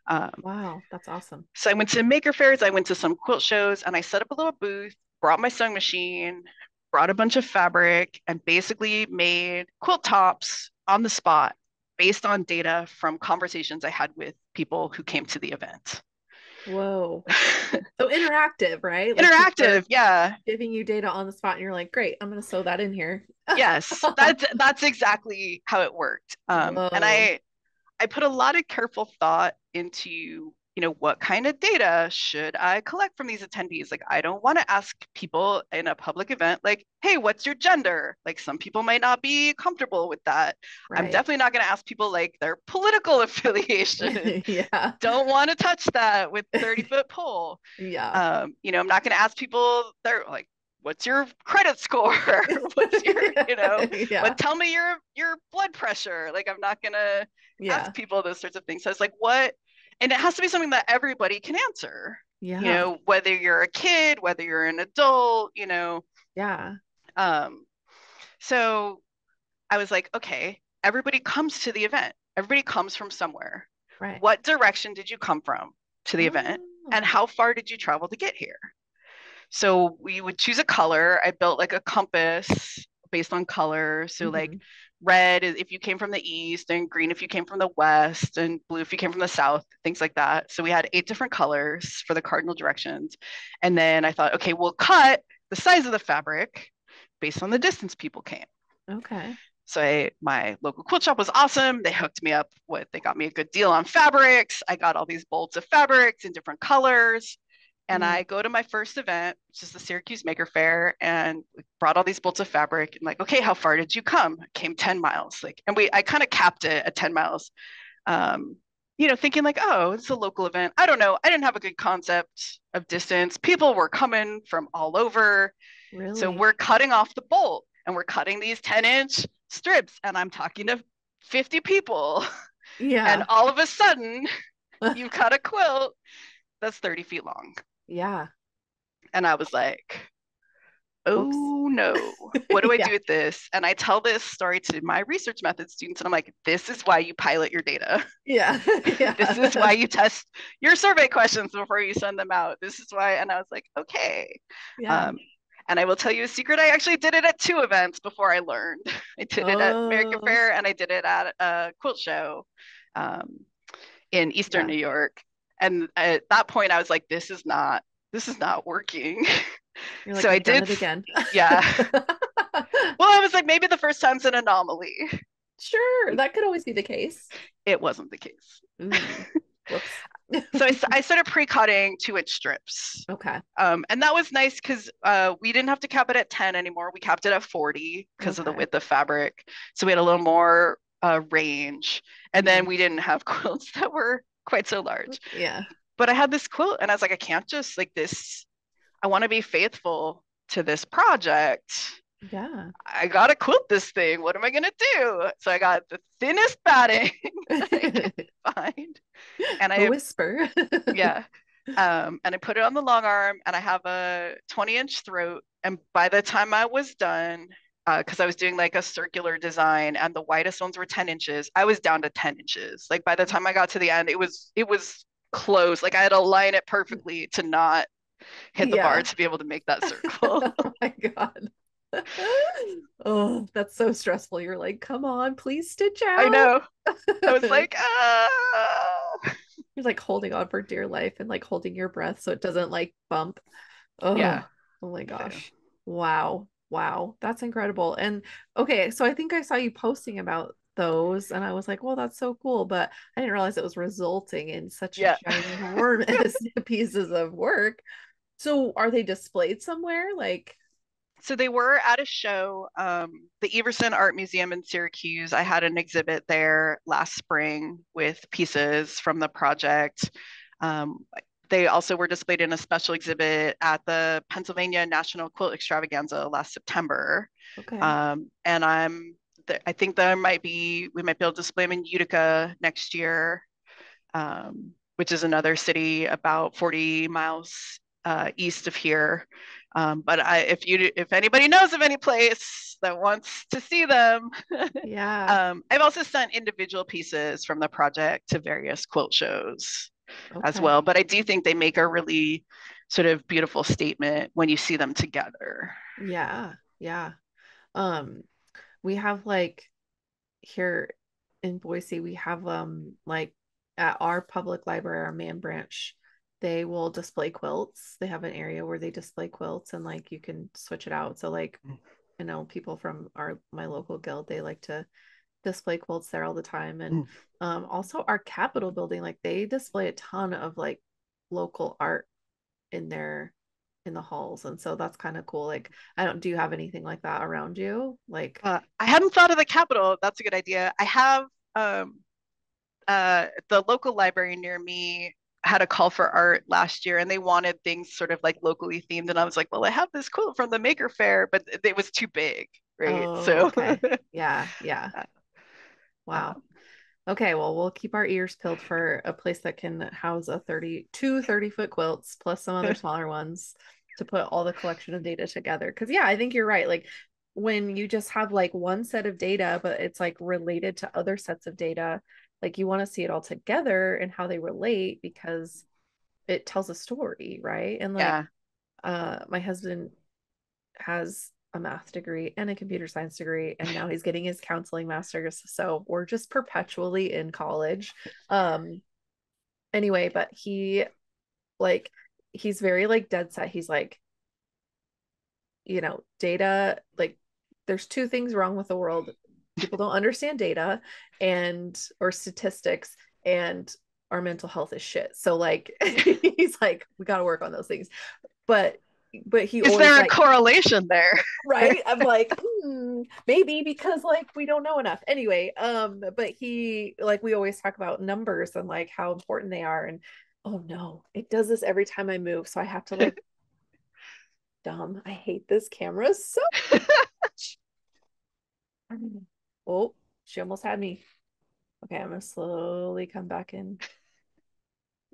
Um, Wow, that's awesome. so I went to maker fairs, I went to some quilt shows, and I set up a little booth, brought my sewing machine, brought a bunch of fabric, and basically made quilt tops on the spot based on data from conversations I had with people who came to the event. Whoa. So interactive, right? Like people are Interactive, yeah. giving you data on the spot and you're like, great, I'm going to sew that in here. Yes, that's exactly how it worked. And Whoa. I put a lot of careful thought into, what kind of data should I collect from these attendees? Like, I don't want to ask people in a public event, like, hey, what's your gender? Like, some people might not be comfortable with that. I'm Right. definitely not going to ask people like their political affiliation. Yeah. Don't want to touch that with 30-foot pole. Yeah. I'm not going to ask people their like, what's your credit score? What's your, Yeah. tell me your blood pressure. Like, I'm not gonna ask Yeah. people those sorts of things. So it's like, what? And it has to be something that everybody can answer. Yeah. Whether you're a kid, whether you're an adult. Yeah. Um, so I was like, okay, everybody comes to the event. Everybody comes from somewhere. Right. What direction did you come from to the event? And Oh. how far did you travel to get here? So we would choose a color. I built like a compass based on color. So like Hmm. red is if you came from the east, and green if you came from the west, and blue if you came from the south, things like that. So we had 8 different colors for the cardinal directions. And then I thought, okay, we'll cut the size of the fabric based on the distance people came. Okay. So my local quilt shop was awesome. They hooked me up they got me a good deal on fabrics. I got all these bolts of fabrics in different colors. And Yeah. I go to my first event, which is the Syracuse Maker Fair, and brought all these bolts of fabric. And like, okay, how far did you come? I came 10 miles. Like, and I kind of capped it at 10 miles. Thinking like, oh, it's a local event. I don't know. I didn't have a good concept of distance. People were coming from all over. So Really? we're cutting off the bolt and we're cutting these 10-inch strips. And I'm talking to 50 people. And Yeah. all of a sudden, you cut a quilt that's 30 feet long. Yeah. And I was like, Whoops. oh no, what do I do Yeah. with this? And I tell this story to my research method students, and I'm like, this is why you pilot your data. Yeah. This is Yeah. why you test your survey questions before you send them out. This is why. And I was like, okay. Yeah. Um, and I will tell you a secret. I actually did it at 2 events before I learned. I did it at America Oh, Fair and I did it at a quilt show um, in Eastern yeah. New York. And at that point, I was like, this is not working. You're So like, I I've done did, it again. yeah. Well, I was like, maybe the first time's an anomaly. Sure, that could always be the case. It wasn't the case. Ooh, whoops. So I started pre-cutting 2-inch strips. Okay. And that was nice because we didn't have to cap it at 10 anymore. We capped it at 40 because of the Okay. width of fabric. So we had a little more range. And then Mhm. we didn't have quilts that were quite so large. Yeah. But I had this quilt and I was like, I can't just like this. I want to be faithful to this project. Yeah. I gotta quilt this thing. What am I gonna do? So I got the thinnest batting that I can find. And The I, whisper. yeah, and I put it on the long arm and I have a 20-inch throat. And by the time I was done, because I was doing like a circular design and the widest ones were 10 inches, I was down to 10 inches. Like by the time I got to the end, it was close. Like I had to line it perfectly to not hit the bar Yeah. to be able to make that circle. Oh my God. Oh, that's so stressful. You're like, come on, please stitch I out. know. I was like, You're like holding on for dear life and like holding your breath so it doesn't like bump. yeah. Oh, oh my So, gosh. Wow. Wow. That's incredible. And okay, so I think I saw you posting about those and I was like, well, that's so cool. But I didn't realize it was resulting in such yeah. ginormous pieces of work. So are they displayed somewhere? Like, So they were at a show, the Everson Art Museum in Syracuse. I had an exhibit there last spring with pieces from the project. Um, they also were displayed in a special exhibit at the Pennsylvania National Quilt Extravaganza last September. okay. And I think we might be able to display them in Utica next year, which is another city about 40 miles east of here. If anybody knows of any place that wants to see them, Yeah. I've also sent individual pieces from the project to various quilt shows as Okay. well. But I do think they make a really sort of beautiful statement when you see them together. Yeah. Yeah. Um, we have like here in Boise, we have like at our public library, our man branch, they will display quilts. They have an area where they display quilts and like you can switch it out. So like, you know, people from our my local guild, they like to display quilts there all the time. And also our Capitol building, like they display a ton of like local art in their in the halls. And so that's kind of cool. Like, I don't, do you have anything like that around you? Like, I hadn't thought of the Capitol. That's a good idea. I have um, the local library near me had a call for art last year and they wanted things sort of like locally themed. And I was like, well, I have this quilt from the Maker Fair, but it was too big, right? oh, So, okay. Yeah, yeah. Wow. um, Okay, well, we'll keep our ears peeled for a place that can house a 30 foot quilts plus some other smaller ones to put all the collection of data together. Because, yeah, I think you're right. Like, when you just have like one set of data, but it's like related to other sets of data, like you want to see it all together and how they relate because it tells a story, right? And like, yeah, my husband has a math degree and a computer science degree and now he's getting his counseling master's, so we're just perpetually in college. Anyway, but like he's very like dead set. He's like, you know, data, like there's two things wrong with the world: people don't understand data and or statistics, and our mental health is shit. So like he's like, we got to work on those things. but but he is always there a like, correlation there? right? I'm like, maybe because like we don't know enough. Anyway, but he like we always talk about numbers and like how important they are. And oh no, it does this every time I move. So I have to like dumb. I hate this camera so much. Oh, she almost had me. Okay, I'm gonna slowly come back in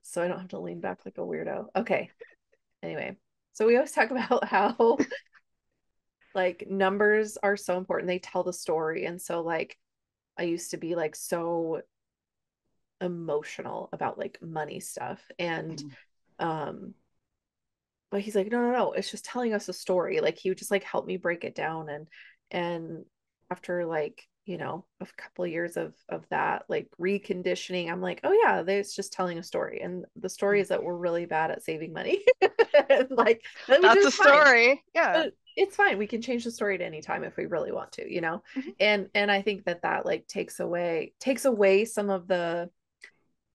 so I don't have to lean back like a weirdo. Okay. Anyway, so we always talk about how like numbers are so important. They tell the story. And so like I used to be like so emotional about like money stuff. And um but he's like, no, it's just telling us a story. Like he would just like help me break it down. And after like, you know, a couple of years of that like reconditioning, I'm like, oh yeah, it's just telling a story. And the story is that we're really bad at saving money. And like, which That's a is fine. story. Yeah. But it's fine. We can change the story at any time if we really want to, you know. Mhm. And I think that like takes away some of the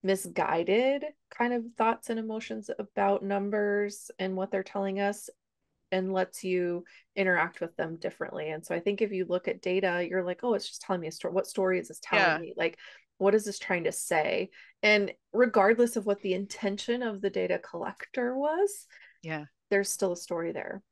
misguided kind of thoughts and emotions about numbers and what they're telling us, and lets you interact with them differently. And so I think if you look at data, you're like, oh, it's just telling me a story. What story is this telling Yeah. me? Like, what is this trying to say? And regardless of what the intention of the data collector was, Yeah. there's still a story there.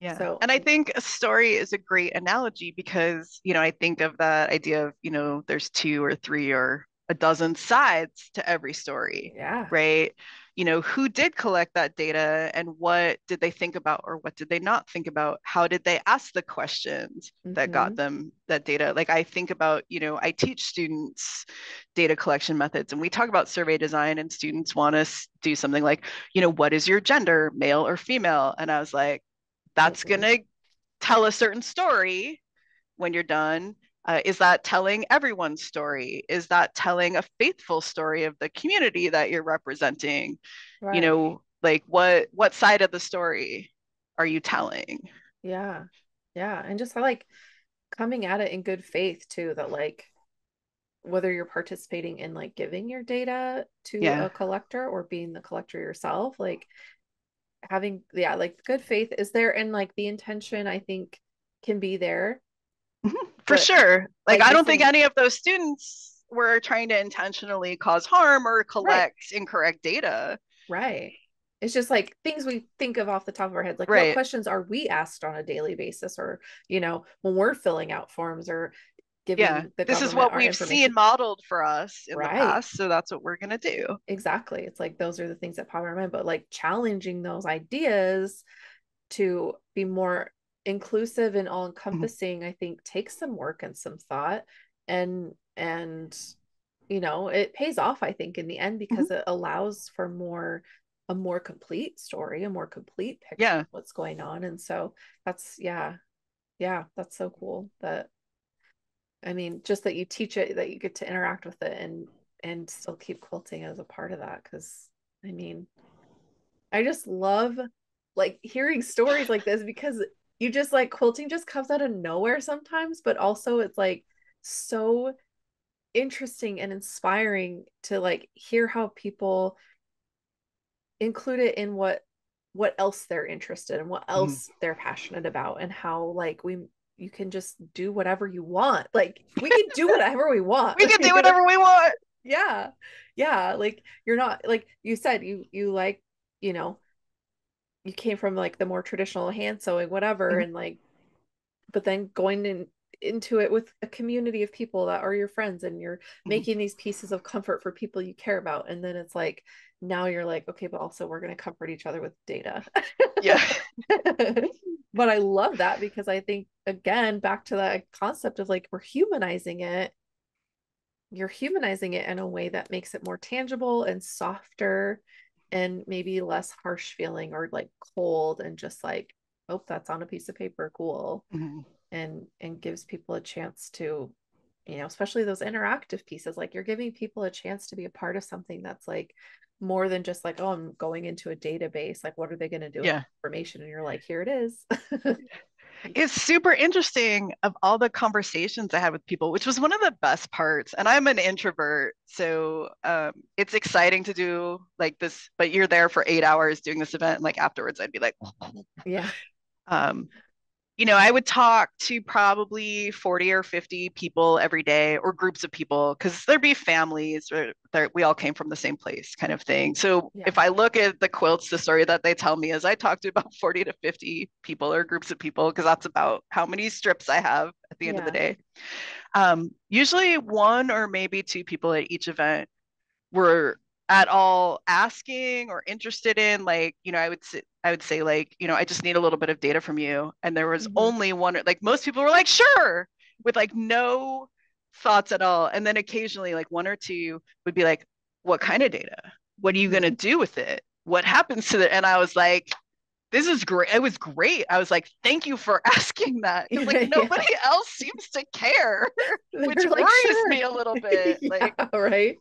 Yeah. So, And I think a story is a great analogy because, I think of that idea of, there's two or three or a dozen sides to every story, yeah. right? Who did collect that data and what did they think about or what did they not think about? How did they ask the questions that got Mm-hmm. them that data? Like I think about, I teach students data collection methods and we talk about survey design and students want us to do something like, what is your gender, male or female? And I was like, that's going Mm-hmm. to tell a certain story when you're done. Is that telling everyone's story? Is that telling a faithful story of the community that you're representing? Right. Like what side of the story are you telling? Yeah. Yeah. And just like coming at it in good faith too, that like whether you're participating in like giving your data to Yeah, a collector or being the collector yourself, like having, yeah, like good faith is there, and like the intention I think can be there, for but sure. Like like I don't think missing. any of those students were trying to intentionally cause harm or Right. collect incorrect data. Right. It's just like things we think of off the top of our heads, like what Right. questions are we asked on a daily basis, or when we're filling out forms or Yeah. giving the This is government what our we've seen information. modeled for us in the Right. past. So that's what we're going to do. Exactly. It's like those are the things that pop in our mind, but like challenging those ideas to be more inclusive and all Mhm. encompassing, I think takes some work and some thought. And it pays off, I think, in the end, Mhm. because it allows for a more complete story, a more complete picture of Yeah. what's going on. And so that's, yeah, yeah, that's so cool that, I mean, just that you teach it, that you get to interact with it and still keep quilting as a part of that. Cause I mean, I just love like hearing stories like this, because you just like quilting just comes out of nowhere sometimes, but also it's like so interesting and inspiring to like hear how people include it in what else they're interested in, what Mhm. else they're passionate about, and how like you can just do whatever you want. Like we can do whatever we want. We can do whatever we want. Yeah. Yeah, like you're not, like you said, you like, you know, you came from like the more traditional hand sewing, whatever, Mhm. and like, but then going into it with a community of people that are your friends, and you're Mhm. making these pieces of comfort for people you care about. And then it's like, now you're like, okay, but also we're going to comfort each other with data. Yeah. But I love that, because I think, again, back to that concept of like, we're humanizing it. You're humanizing it in a way that makes it more tangible and softer, and maybe less harsh feeling or like cold, and just like, oh, that's on a piece of paper, cool. Mhm. And gives people a chance to, especially those interactive pieces, like you're giving people a chance to be a part of something that's like more than just like, oh, I'm going into a database, like what are they going to do with Yeah. information, and you're like, here it is. It's super interesting of all the conversations I had with people, which was one of the best parts. And I'm an introvert, so it's exciting to do like this. But you're there for 8 hours doing this event, and like afterwards, I'd be like, Yeah. um, I would talk to probably 40 or 50 people every day or groups of people because there'd be families or we all came from the same place kind of thing. So Yeah. if I look at the quilts, the story that they tell me is I talk to about 40 to 50 people or groups of people because that's about how many strips I have at the end of the Yeah. day. Usually one or maybe two people at each event were at all asking or interested in, like, I would say like, I just need a little bit of data from you, and there was Mm-hmm. only one, like most people were like sure, with like no thoughts at all, and then occasionally like one or two would be like, what kind of data, what are you going to Mm-hmm. do with it, what happens to it? And I was like, this is great. It was great. I was like, thank you for asking that, because like Yeah. nobody else seems to care, which They're like, worries me sure. a little bit, Yeah, like. right.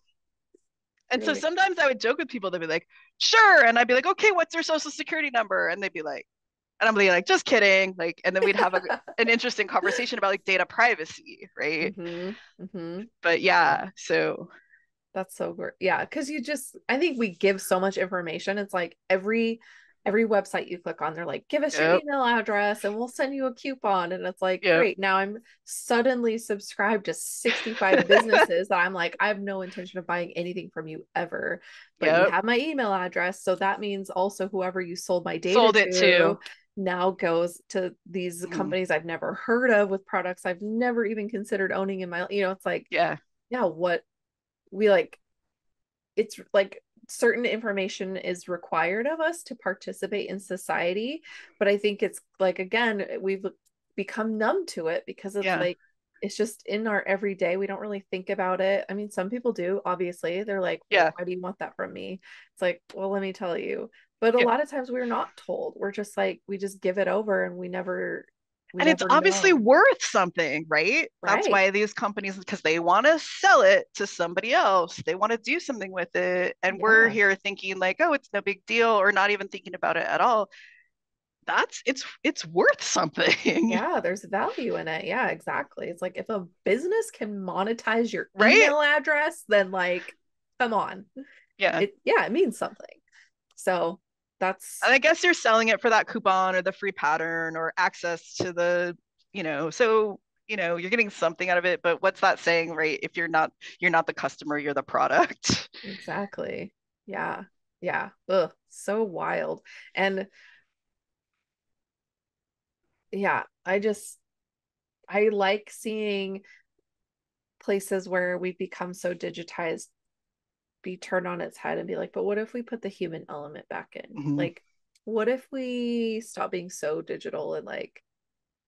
And You're so like, sometimes I would joke with people. They'd be like, sure. And I'd be like, okay, what's your social security number? And they'd be like, and I'm be like, just kidding. Like, and then we'd have an interesting conversation about like data privacy, right? mm-hmm. Mm-hmm. But yeah, so That's so great. Yeah, because I think we give so much information. It's like every website you click on, they're like, give us your Yep. email address and we'll send you a coupon. And it's like, Yep. great. Now I'm suddenly subscribed to 65 businesses that I'm like, I have no intention of buying anything from you ever. But you Yep. have my email address. So that means also whoever you sold my data Sold it to too. now goes to these Mhm. companies I've never heard of with products I've never even considered owning in my, it's like, Yeah. yeah, what we like it's like certain information is required of us to participate in society, but I think it's like again we've become numb to it because it's Yeah. like it's just in our everyday. We don't really think about it. I mean, some people do, obviously. They're like, well, Yeah. why do you want that from me? It's like, well, let me tell you. But a Yeah. lot of times we're not told. We're just like we just give it over and we And it's never obviously know. worth something, right? That's Right. why these companies, because they want to sell it to somebody else. They want to do something with it. And we're Yeah. here thinking like, oh, it's no big deal, or not even thinking about it at all. It's worth something. Yeah, there's value in it. Yeah, exactly. It's like if a business can monetize your Right? email address, then like, come on. Yeah. It means something. So And that's I guess you're selling it for that coupon or the free pattern or access to so you're getting something out of it, but what's that saying, right? If you're not the customer, you're the product. exactly. Yeah. Yeah. Ugh, so wild. And yeah, I like seeing places where we've become so digitized be turned on its head and be like, but what if we put the human element back in? Mhm. Like, what if we stop being so digital and like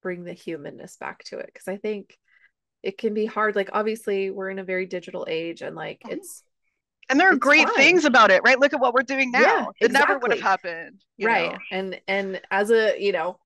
bring the humanness back to it? Because I think it can be hard. Like, obviously, we're in a very digital age and like And there are it's great fun. things about it, right? Look at what we're doing Yeah, now. That never would have exactly. happened. Right. And as a,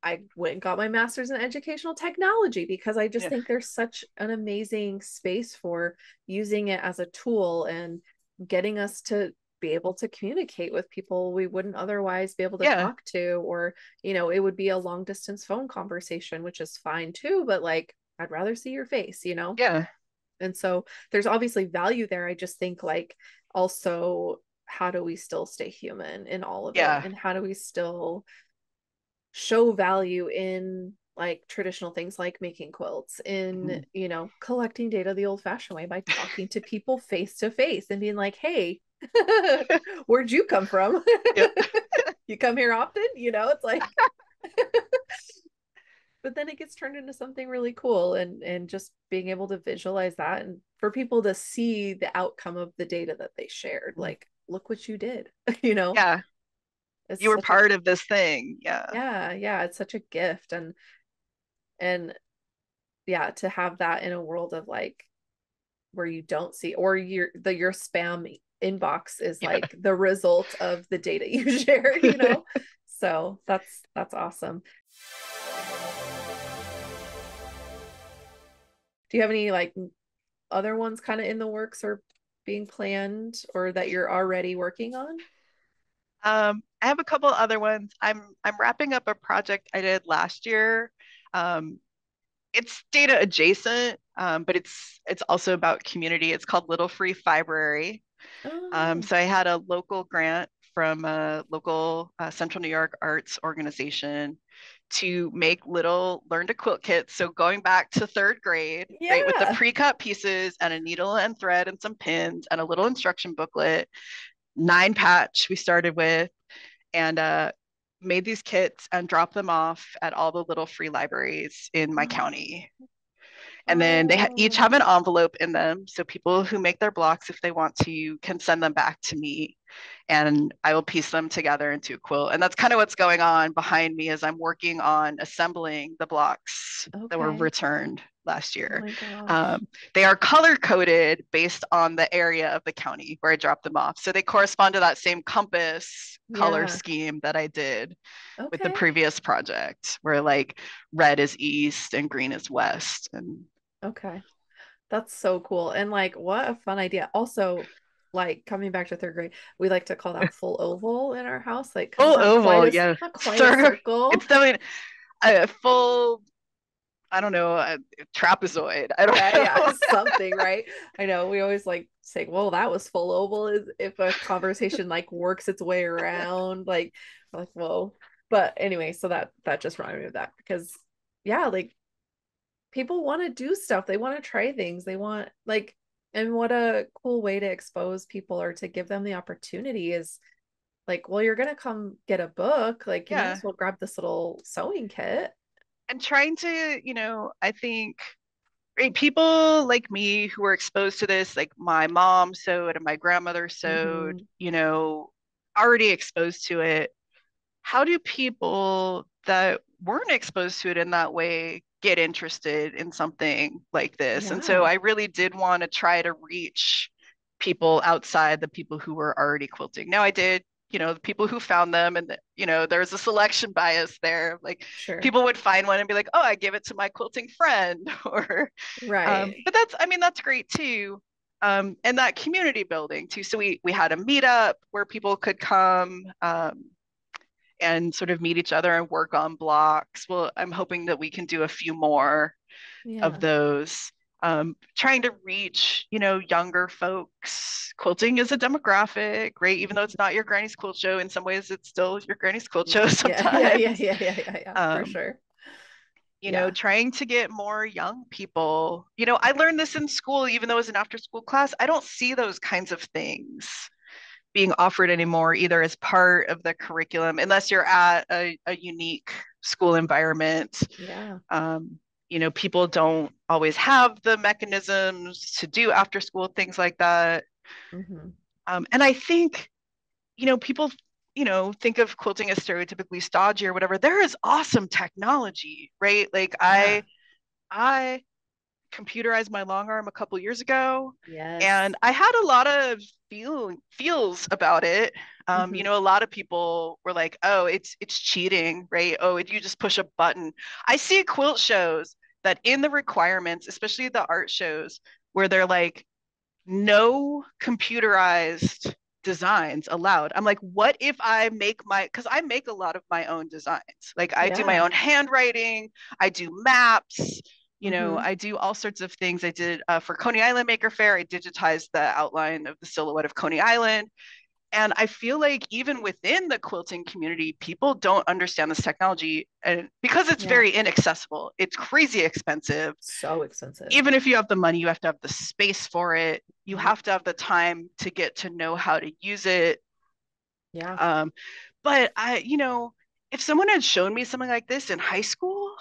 I went and got my master's in educational technology because I just Yeah. think there's such an amazing space for using it as a tool and getting us to be able to communicate with people we wouldn't otherwise be able to Yeah. talk to, or, it would be a long distance phone conversation, which is fine too, but like I'd rather see your face. Yeah. And so there's obviously value there. I just think like also how do we still stay human in all of it? Yeah. And how do we still show value in like traditional things like making quilts, in, Mhm. collecting data the old fashioned way by talking to people face to face and being like, hey, where'd you come from? Yep. You come here often? It's like, but then it gets turned into something really cool, and just being able to visualize that and for people to see the outcome of the data that they shared, like look what you did. Yeah. It's You were such a, part of this thing. Yeah. yeah, it's such a gift. And yeah, to have that in a world of like where you don't see, or your spam inbox is Yeah. like the result of the data you shared. So that's awesome. Do you have any like other ones kind of in the works or being planned or that you're already working on? I have a couple other ones. I'm wrapping up a project I did last year. Um, it's data adjacent, but it's also about community. It's called Little Free Library. Oh, So I had a local grant from a local Central New York arts organization to make little learn to quilt kits. So going back to third grade, right, with the yeah. pre-cut pieces and a needle and thread and some pins and a little instruction booklet, 9 patch we started with, and made these kits and dropped them off at all the little free libraries in my county. And then they each Oh, have an envelope in them. So people who make their blocks, if they want to, can send them back to me and I will piece them together into a quilt. And that's kind of what's going on behind me as I'm working on assembling the blocks that were okay. returned last Oh year. my gosh. Um, they are color coded based on the area of the county where I dropped them off. So they correspond to that same compass color Yeah. scheme that I did with the Okay. previous project, where like red is east and green is west. And Okay. That's so cool. And like, what a fun idea. Also, like coming back to third grade, we like to call that full oval in our house, like because it's full oval, yeah, not quite a sir. circle. It's definitely a full I don't know, a trapezoid. I don't Yeah, yeah, know. something, right? I know we always like say, well, that was full oval is if a conversation like works its way around, like, whoa. But anyway, so that just reminded me of that because yeah, like people want to do stuff. They want to try things. They want like, and what a cool way to expose people or to give them the opportunity is like, well, you're gonna come get a book, like you might Yeah. as well grab this little sewing kit. And trying to, I think, right, people like me who were exposed to this, like my mom sewed and my grandmother sewed, Hmm. already exposed to it. How do people that weren't exposed to it in that way get interested in something like this? And so Yeah. I really did want to try to reach people outside the people who were already quilting. Now I did, the people who found them, and there's a selection bias there. Like Sure. people would find one and be like, "Oh, I give it to my quilting friend," or, Right. but that's great too. And that community building too. So we had a meetup where people could come. And sort of meet each other and work on blocks. Well, I'm hoping that we can do a few more of Yeah. those. Trying to reach, younger folks. Quilting is a demographic, right? Even though it's not your granny's quilt show, in some ways it's still your granny's quilt show Yeah, yeah, sometimes. yeah, yeah, yeah, yeah, yeah, for Um, sure. Yeah. Trying to get more young people. I learned this in school, even though it was an after school class. I don't see those kinds of things being offered anymore, either as part of the curriculum, unless you're at a unique school environment. Yeah. People don't always have the mechanisms to do after school things like that. Hmm. And I think, people, think of quilting as stereotypically stodgy or whatever. There is awesome technology, right? Like Yeah. I computerized my long arm a couple years ago, Yes. and I had a lot of feels about it. Hmm. A lot of people were like, "Oh, it's cheating, right? Oh, you just push a button." I see quilt shows that in the requirements, especially the art shows, where they're like, "No computerized designs allowed." I'm like, what if I make because I make a lot of my own designs. Like I do my Yeah. own handwriting, I do maps, Hmm. I do all sorts of things. I did for Coney Island Maker Faire, I digitized the outline of the silhouette of Coney Island. And I feel like even within the quilting community, people don't understand this technology, and because it's Yeah. very inaccessible, it's crazy expensive. So expensive. Even if you have the money, you have to have the space for it. You Yep. have to have the time to get to know how to use it. Yeah. Um, but if someone had shown me something like this in high school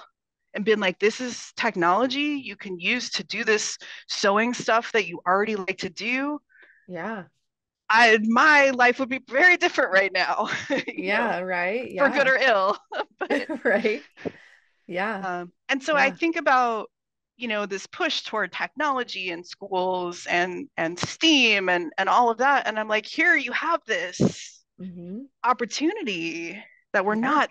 and been like, this is technology you can use to do this sewing stuff that you already like to do, Yeah. my life would be very different right now, Yeah. Right. for good Yeah. or ill. But Right. Yeah. and so I Yeah. think about, this push toward technology in schools and STEAM and all of that. And I'm like, here you have this Hmm. opportunity that we're Yeah. not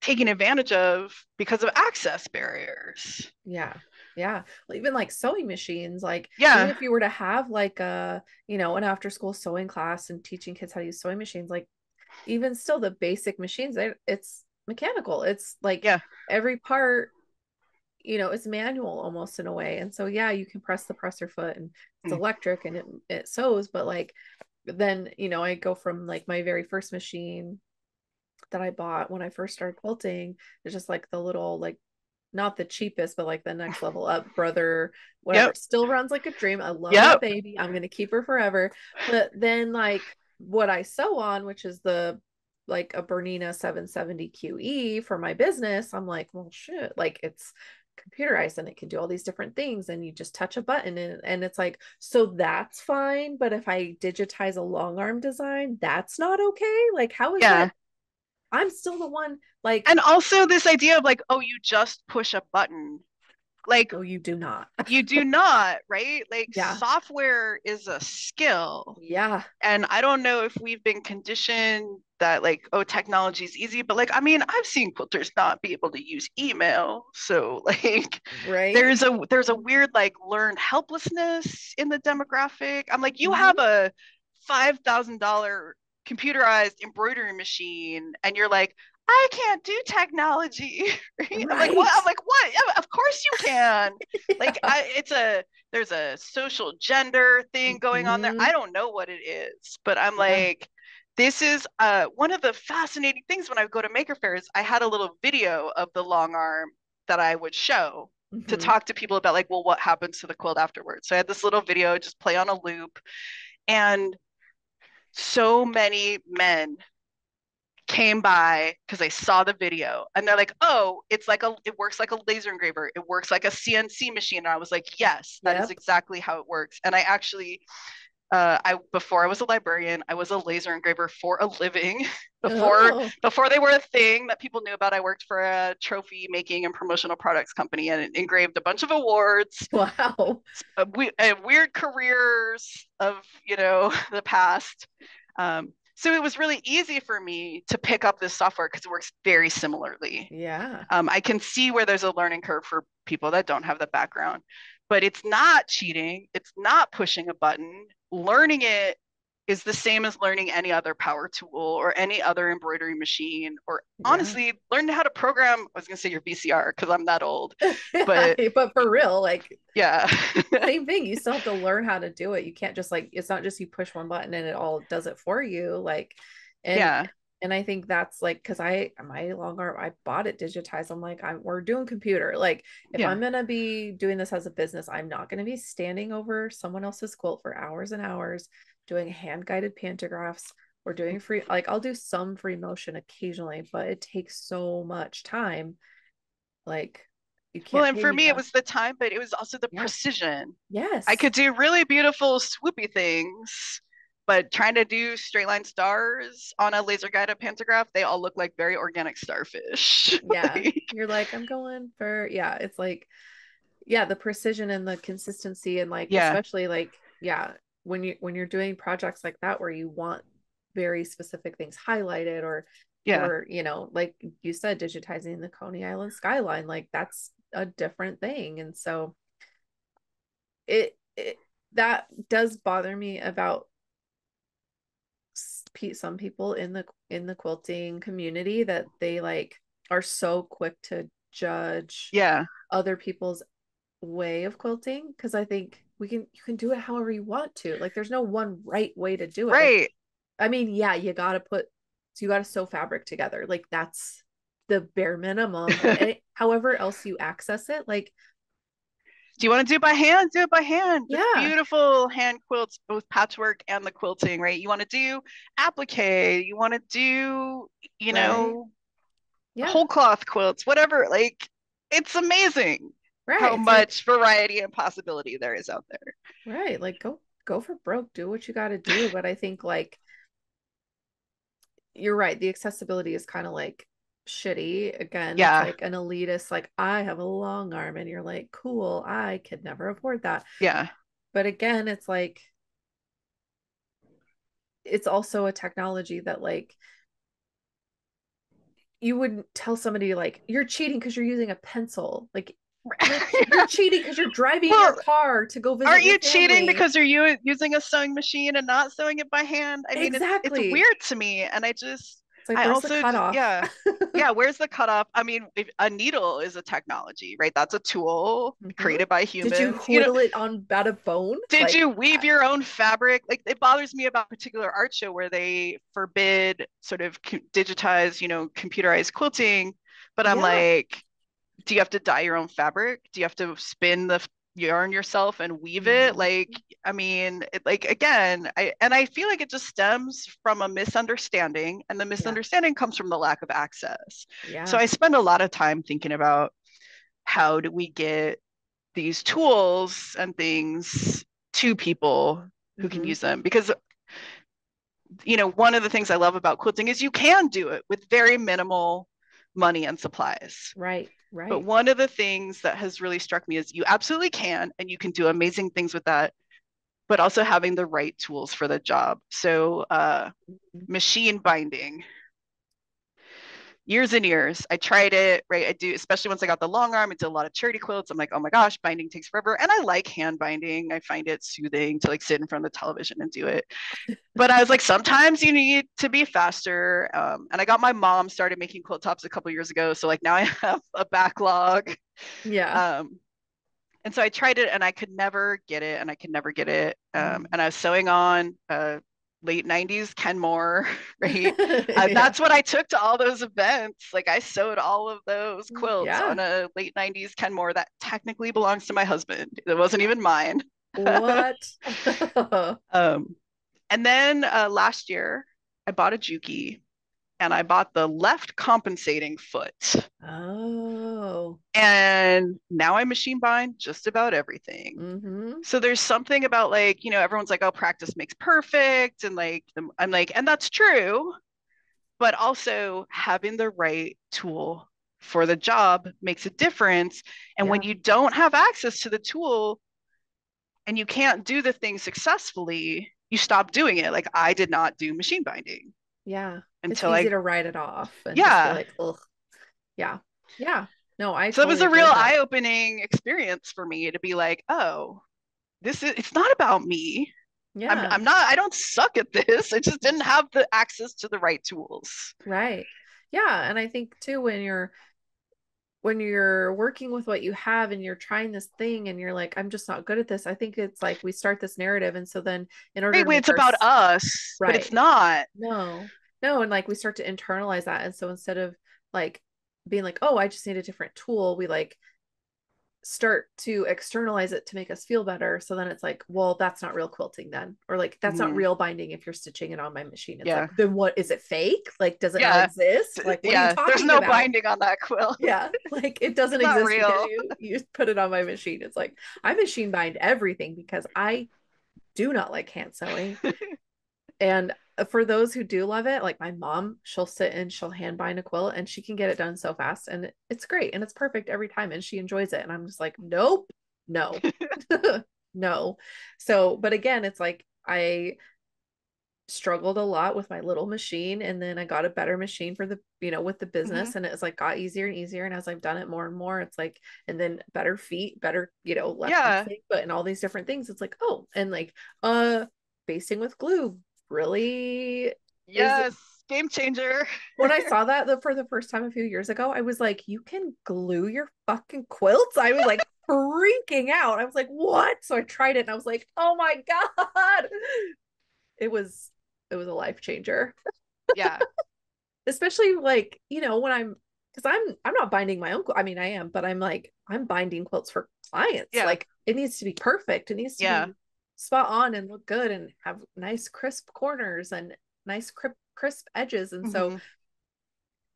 taking advantage of because of access barriers. Yeah. Yeah. Well, even like sewing machines, like even Yeah. if you were to have like an after school sewing class and teaching kids how to use sewing machines, like even still the basic machines, it's mechanical. It's like Yeah. every part, it's manual almost in a way. And so yeah, you can press the presser foot and it's Mm. electric and it sews, but like then, I go from like my very first machine that I bought when I first started quilting. It's just like the little like not the cheapest, but like the next level up brother, whatever. Yep. It still runs like a dream. I love that Yep. baby. I'm gonna keep her forever. But then like what I sew on, which is the like a Bernina 770 QE for my business, I'm like, well shit, like it's computerized and it can do all these different things and you just touch a button and it's like, so that's fine, but if I digitize a long arm design, that's not okay. Like how is Yeah. that? I'm still the one like, And also this idea of like, oh, you just push a button. Like no, you do not. you do not, right? Like Yeah. software is a skill. Yeah. And I don't know if we've been conditioned that like, oh, technology is easy, but like, I mean, I've seen quilters not be able to use email. So like Right. there's a weird like learned helplessness in the demographic. I'm like, you have Hmm. a $5,000 computerized embroidery machine and you're like, I can't do technology. Right? I'm like, what? Right. I'm like, what? Yeah, of course you can. Like, Yeah. there's a social gender thing going on there. I Mhm. don't know what it is, but I'm Yeah. like, this is one of the fascinating things when I go to maker fairs. I had a little video of the long arm that I would show to Mhm. talk to people about, like, well, what happens to the quilt afterwards. So I had this little video just play on a loop, and so many men came by because they saw the video and they're like, oh, it works like a laser engraver, it works like a CNC machine. And I was like, yes, that is Yep. exactly how it works. And I actually I before I was a librarian, I was a laser engraver for a living. before Oh, before they were a thing that people knew about, I worked for a trophy making and promotional products company and engraved a bunch of awards. wow. Weird careers of the past. So it was really easy for me to pick up this software because it works very similarly. Yeah. I can see where there's a learning curve for people that don't have the background, but it's not cheating. It's not pushing a button. Learning it is the same as learning any other power tool or any other embroidery machine, or Yeah. honestly, learn how to program. I was going to say your VCR because I'm that old, but But for real, like yeah, same thing. You still have to learn how to do it. You can't just like it's not just you push one button and it all does it for you. Like, and yeah, and I think that's like because I my long arm I bought it digitized. I'm like we're doing computer. Like if yeah. I'm gonna be doing this as a business, I'm not gonna be standing over someone else's quilt for hours and hours doing hand guided pantographs or doing free. Like I'll do some free motion occasionally, but it takes so much time. Like you Well, can't and pay for me me, it enough. was the time, but it was also the Yeah. precision. I Yes. could do really beautiful swoopy things, but trying to do straight line stars on a laser guided pantograph, they all look like very organic starfish. Yeah. Like, You're like, I'm going for, yeah, it's like, yeah, the precision and the consistency and like, yeah, especially like, yeah, when you're doing projects like that where you want very specific things highlighted yeah. or, like you said, digitizing the Coney Island skyline, like that's a different thing. And so it that does bother me about some people in the quilting community that they like are so quick to judge Yeah, other people's way of quilting because I think you can do it however you want to. Like there's no one right way to do it. Like right. I mean, yeah, you got to sew fabric together. Like that's the bare minimum. But however else you access it, like Do you want to do it by hand? Do it by hand. There's yeah, beautiful hand quilts, both patchwork and the quilting, right? You want to do applique, you want to do, you right. know, Yeah, whole cloth quilts, whatever. Like, it's amazing right. how It's like much variety and possibility there is out there. right, like go for broke, do what you got to do. But I think like you're right. The accessibility is kind of like shitty. Again, it's Yeah, like an elitist, like I have a long arm, and you're like, cool, I could never afford that. yeah, But again, it's like it's also a technology that like you wouldn't tell somebody like you're cheating because you're using a pencil. Like you're cheating because you're driving your well, car to go visit aren't your you cheating family. because you're using a sewing machine and not sewing it by hand? I mean, it's Exactly. weird to me, and It's like I where's the also just cutoff? yeah. Where's the cutoff? I mean, if a needle is a technology, right? That's a tool Mhm. created by Did you humans. whittle it on out of bone? Did Like you weave your own fabric? Like, it bothers me about a particular art show where they forbid sort of digitized, computerized quilting. But I'm yeah. like, do you have to dye your own fabric? Do you have to spin the yarn yourself and weave it? Mhm. Like, I mean, like, again, I feel like it just stems from a misunderstanding, and the Yeah. misunderstanding comes from the lack of access. So Yeah. I spend a lot of time thinking about how do we get these tools and things to people who can Hmm. use them, because one of the things I love about quilting is you can do it with very minimal money and supplies. Right. But Right. one of the things that has really struck me is you absolutely can, and you can do amazing things with that, but also having the right tools for the job. So Mhm. machine binding, years and years. I tried it, right? I do, especially once I got the long arm, I did a lot of charity quilts. I'm like, oh my gosh, binding takes forever. And I like hand binding. I find it soothing to like sit in front of the television and do it. But I was like, sometimes you need to be faster. And I got my mom started making quilt tops a couple years ago. So like now I have a backlog. Yeah. Um, and so I tried it and I could never get it and I could never get it. Mm. And I was sewing on late 90s Kenmore, right? Yeah. That's what I took to all those events. Like I sewed all of those quilts Yeah. on a late 90s Kenmore that technically belongs to my husband. It wasn't even mine. What? Um, and then last year, I bought a Juki and I bought the left compensating foot. Oh. And now I machine bind just about everything. Mm-hmm. So there's something about like, everyone's like, oh, practice makes perfect. And like, I'm like, and that's true. But also having the right tool for the job makes a difference. And when Yeah. you don't have access to the tool and you can't do the thing successfully, you stop doing it. Like I did not do machine binding Yeah. It's until easy I, to write it off and just be yeah. like, ugh. Yeah. Yeah. No, I So it was totally a agree real with that. eye-opening experience for me to be like, oh, it's not about me. Yeah. I'm not, I don't suck at this. I just didn't have the access to the right tools. Right. Yeah. And I think too, when you're working with what you have and you're trying this thing and you're like, I'm just not good at this. I think it's like we start this narrative. And so then in order Right, to make it's about us, but it's right. not. No, no. And like we start to internalize that. And so instead of like being like, oh, I just need a different tool, we like start to externalize it to make us feel better. So then it's like, well, that's not real quilting then. Or like, that's not Mhm. real binding if you're stitching it on my machine. It's like, Yeah. then what is it fake? Like, does it not Yeah. exist? Like, what are you Yeah. There's talking no about? binding on that quilt. Yeah, like it doesn't It's not exist because real. you put it on my machine. It's like I machine bind everything because I do not like hand sewing. And for those who do love it, like my mom, she'll sit and she'll hand bind a quilt and she can get it done so fast and it's great and it's perfect every time and she enjoys it. And I'm just like, nope, no, no. So, but again, it's like I struggled a lot with my little machine and then I got a better machine for the with the Mhm. business and it's like got easier and easier and as I've done it more and more it's like and then better feet better less Yeah. messing but and all these different things it's like oh and like basting with glue really is Yes. Game changer. when I saw that for the first time a few years ago I was like you can glue your fucking quilts. I was like freaking out. I was like what? So I tried it and I was like oh my god. it was it was a life changer, Yeah. especially like when because I'm not binding my own I mean I am but I'm like I'm binding quilts for clients Yeah. like it needs to be perfect, it needs to Yeah. be spot on and look good and have nice crisp corners and nice crisp edges and so Mhm.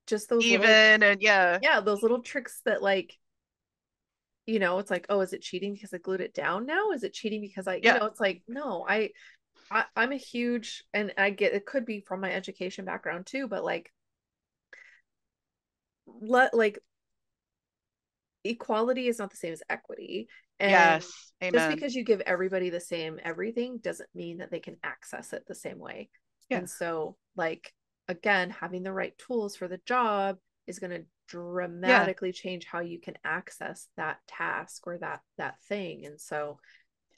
just those little Even and yeah. yeah those little tricks that like it's like oh is it cheating because I glued it down now, is it cheating because I Yeah. it's like no I'm a huge and I get it could be from my education background too but like equality is not the same as equity. And Yes. just Amen. because you give everybody the same everything doesn't mean that they can access it the same way. Yeah. And so, like, again, having the right tools for the job is going to Yeah. dramatically change how you can access that task or that thing. And so,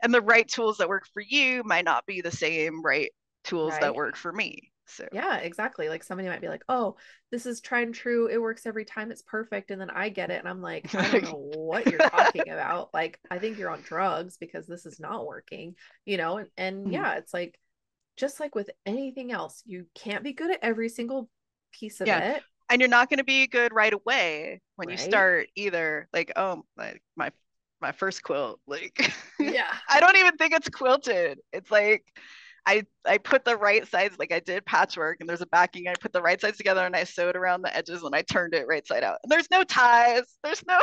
And the right tools that work for you might not be the same right tools that right. work for me. So Yeah, exactly. Like somebody might be like, "Oh, this is tried and true. It works every time. It's perfect." And then I get it and I'm like, "I don't know what you're talking about. Like, I think you're on drugs because this is not working." And yeah, it's like just like with anything else, you can't be good at every single piece of yeah. it, And you're not going to be good right away when you right? start either. Like, oh, like my first quilt, like Yeah. I don't even think it's quilted. It's like I put the right sides, like I did patchwork and there's a backing. I put the right sides together and I sewed around the edges and I turned it right side out. And there's no ties. There's no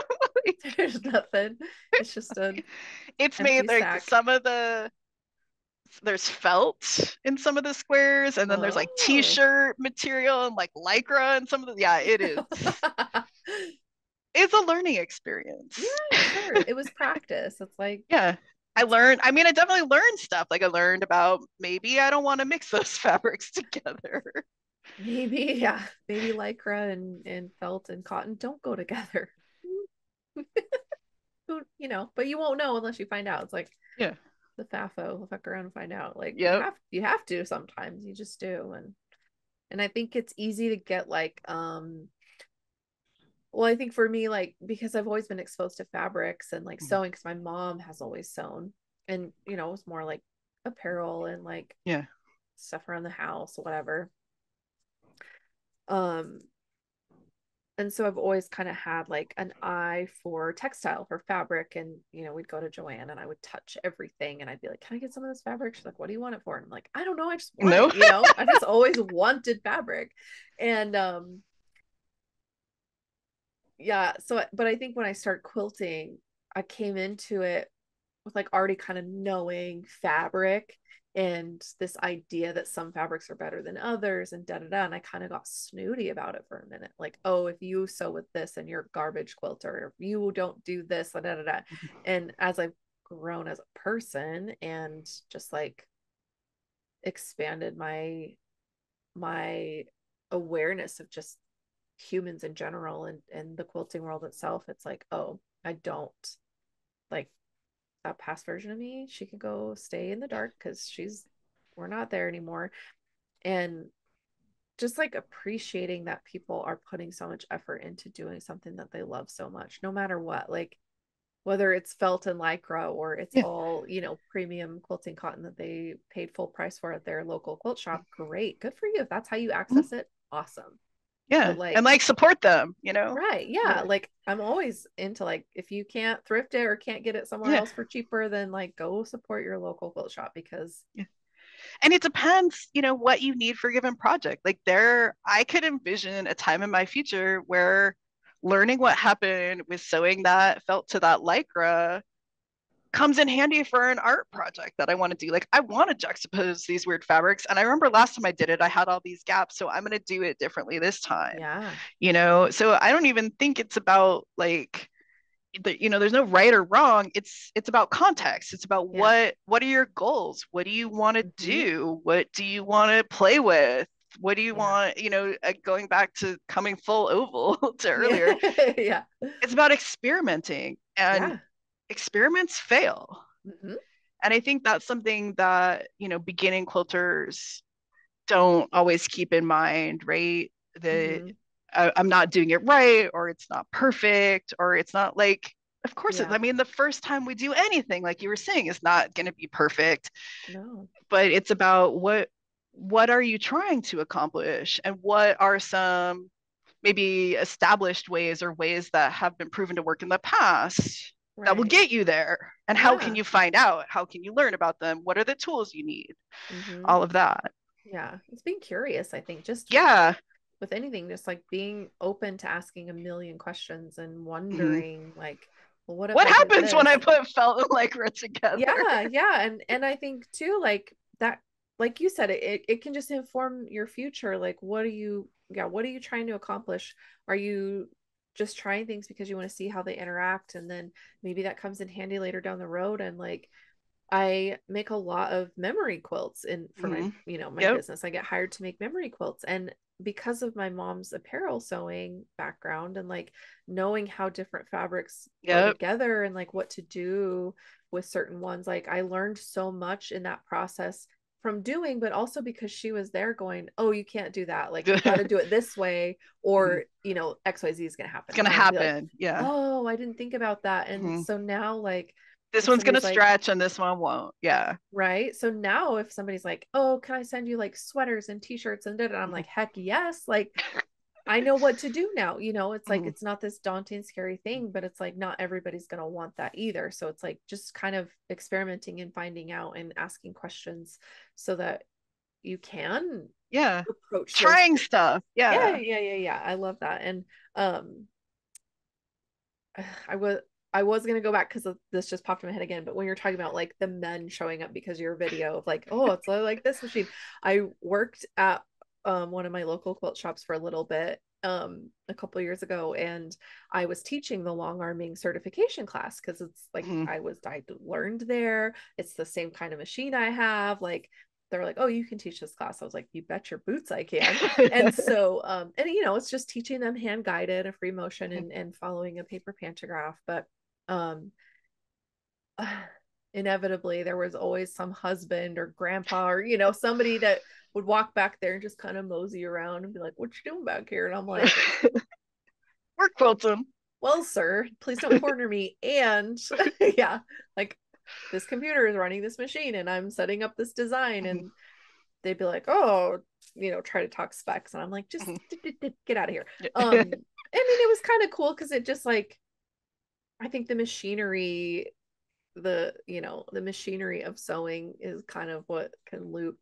There's nothing. It's just an it's empty made like sack. some of the there's felt in some of the squares and then there's like Oh. t-shirt material and like lycra and some of the yeah, it is it's a learning experience. Yeah, sure. It was practice. It's like Yeah. I it's learned, I mean, I definitely learned stuff. Like I learned about maybe I don't want to mix those fabrics together. Maybe, yeah, maybe lycra and felt and cotton don't go together. But you won't know unless you find out. It's like Yeah. the FAFO, fuck around and find out. Like you Yep. have to sometimes. You just do. And I think it's easy to get like well, I think for me, like because I've always been exposed to fabrics and like Mhm. sewing, because my mom has always sewn. And it was more like apparel and like Yeah. stuff around the house or whatever. Um, and so I've always kind of had like an eye for textile, for fabric. And we'd go to Joanne and I would touch everything and I'd be like, can I get some of this fabric? She's like, what do you want it for? And I'm like, I don't know, I just want No. it. I just always wanted fabric. And yeah, so but I think when I started quilting, I came into it with like already kind of knowing fabric and this idea that some fabrics are better than others and da da da. And I kind of got snooty about it for a minute. Like, oh, if you sew with this and you're a garbage quilter, or if you don't do this, da da da. And as I've grown as a person and just like expanded my awareness of just humans in general and the quilting world itself, it's like, oh, I don't like that past version of me. She can go stay in the dark because we're not there anymore. And just like appreciating that people are putting so much effort into doing something that they love so much, no matter what. Like whether it's felt and lycra or it's Yeah. all, premium quilting cotton that they paid full price for at their local quilt shop, great. Good for you. If that's how you Mhm. access it, awesome. Yeah. But And like, like support them. right, yeah, Yeah. like I'm always into like if you can't thrift it or can't get it somewhere Yeah. else for cheaper, then like go support your local quilt shop because Yeah. And it depends, what you need for a given project. Like I could envision a time in my future where learning what happened with sewing that felt to that lycra comes in handy for an art project that I want to do. Like I want to juxtapose these weird fabrics. And I remember last time I did it, I had all these gaps. So I'm going to do it differently this yeah. time. So I don't even think it's about like, there's no right or wrong. It's about context. It's about Yeah. what are your goals? What do you want to Mm-hmm. do? What do you want to play with? What do you Yeah. want, going back to coming full oval to Yeah. earlier, Yeah. it's about experimenting, and Yeah. experiments fail. Mm-hmm. And I think that's something that, beginning quilters don't always keep in mind, right? That Mm-hmm. I'm not doing it right, or it's not perfect, or it's not like, of course, Yeah. I mean, the first time we do anything, like you were saying, is not going to be perfect, No. but it's about what are you trying to accomplish, and what are some maybe established ways or ways that have been proven to work in the past that will Right. get you there, and how can Yeah. you find out, how can you learn about them, what are the tools you need, Mm-hmm. all of that. Yeah. It's being curious, I think, just Yeah. with anything, just like being open to asking a million questions and Mm-hmm. wondering, like, well, what if What I did happens when I this? put felt and lycra together? Yeah, yeah. And I think too, like that, like you said, it can just inform your future. Like, what are you trying to accomplish? Are you just trying things because you want to see how they interact? And then maybe that comes in handy later down the road. And like I make a lot of memory quilts in for my, Mm-hmm. my Yep. business. I get hired to make memory quilts. And because of my mom's apparel sewing background and like knowing how different fabrics go Yep. together and like what to do with certain ones, like I learned so much in that process from doing, but also because she was there going, oh, you can't do that. Like you got to do it this way, Mm-hmm. or XYZ is going to happen. It's And gonna then I'd be like, happen. Yeah. oh, I didn't think about that. And Mm-hmm. so now, like, This if one's gonna somebody's like, stretch and this one won't. Yeah. right. So now if somebody's like, oh, can I send you like sweaters and t-shirts and I'm Mm-hmm. like, heck yes. Like I know what to do now. It's like Mm-hmm. it's not this daunting, scary thing, but it's like not everybody's gonna want that either. So it's like just kind of experimenting and finding out and asking questions so that you can Yeah. approach those. Trying stuff. Yeah, Yeah. yeah, yeah, yeah. I love that. And I was I was gonna go back because this just popped in my head again. But when you're talking about like the men showing up because your video of like, oh, it's like this machine. I worked at one of my local quilt shops for a little bit a couple of years ago, and I was teaching the long arming certification class because it's like Mm-hmm. I learned there. It's the same kind of machine I have. Like they're like, oh, you can teach this class. I was like, you bet your boots I can. And so and it's just teaching them hand guided, a free motion, and following a paper pantograph. But um inevitably there was always some husband or grandpa or somebody that would walk back there and just kind of mosey around and be like, what you doing back here? And I'm like, We're quilting. well, sir, please don't corner me. And yeah, like, this computer is running this machine and I'm setting up this design. And they'd be like, oh, try to talk specs. And I'm like, just get out of here. I mean, it was kind of cool because it just, like, I think the machinery, the machinery of sewing is kind of what can loop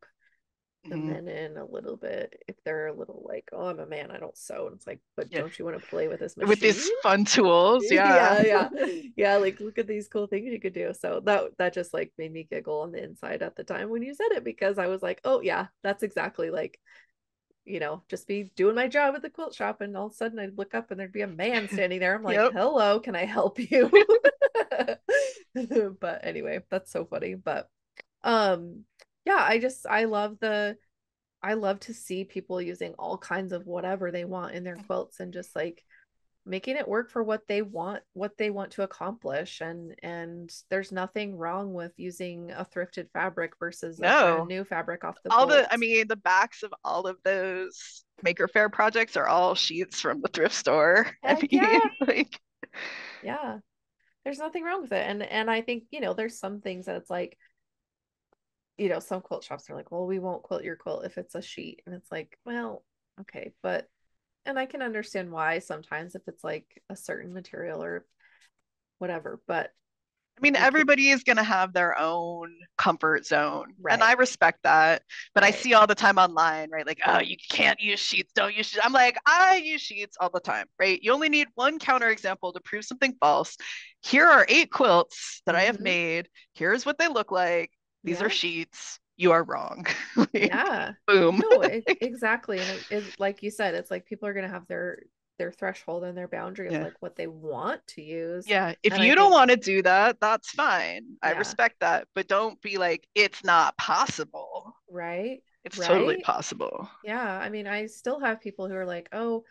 the men in a little bit if they're a little like, oh, I'm a man, I don't sew. And it's like, but don't you want to play with this machine? With these fun tools? Yeah, like, look at these cool things you could do. So that just, like, made me giggle on the inside at the time when you said it, because I was like, oh yeah, that's exactly like, just be doing my job at the quilt shop, and all of a sudden I'd look up and there'd be a man standing there. I'm like, hello, can I help you? But anyway, that's so funny. But yeah, I love to see people using all kinds of whatever they want in their quilts, and just, like, making it work for what they want to accomplish. And there's nothing wrong with using a thrifted fabric versus a brand new fabric off the bolt. The backs of all of those Maker Faire projects are all sheets from the thrift store. Heck yeah. Yeah, there's nothing wrong with it. And I think, there's some things that it's like, some quilt shops are like, well, we won't quilt your quilt if it's a sheet. And it's like, well, okay, but, and I can understand why sometimes if it's like a certain material or whatever. But everybody is going to have their own comfort zone. Right. And I respect that. But I see all the time online, right? Like, oh, you can't use sheets. Don't use sheets. I'm like, I use sheets all the time, right? You only need one counterexample to prove something false. Here are 8 quilts that I have made. Here's what they look like. These are sheets. You are wrong. Yeah. Boom. No, exactly. And it's like you said, it's like people are going to have their threshold and their boundary of like what they want to use. Yeah. If you don't want to do that, that's fine. I respect that. But don't be like, it's not possible. Right. It's totally possible. Yeah. I mean, I still have people who are like, oh,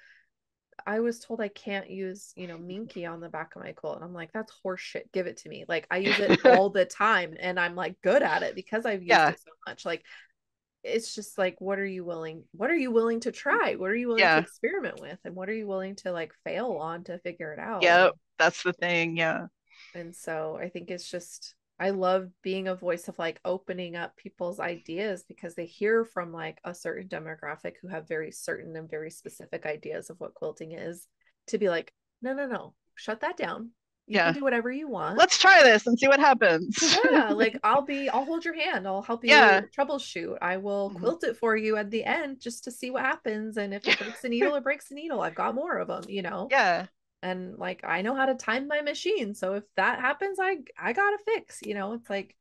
I was told I can't use, minky on the back of my quilt. And I'm like, that's horseshit. Give it to me. Like, I use it all the time and I'm like good at it because I've used it so much. Like, it's just like, what are you willing to try? What are you willing to experiment with? And what are you willing to, like, fail on to figure it out? Yeah, that's the thing. Yeah. And so I think it's just, I love being a voice of, like, opening up people's ideas, because they hear from, like, a certain demographic who have very certain and very specific ideas of what quilting is, to be like, no, shut that down. You can do whatever you want. Let's try this and see what happens. Yeah, like, I'll hold your hand. I'll help you troubleshoot. I will quilt it for you at the end just to see what happens. And if it breaks a needle, it breaks a needle. I've got more of them, Yeah. And, like, I know how to time my machine. So if that happens, I got a fix, it's like,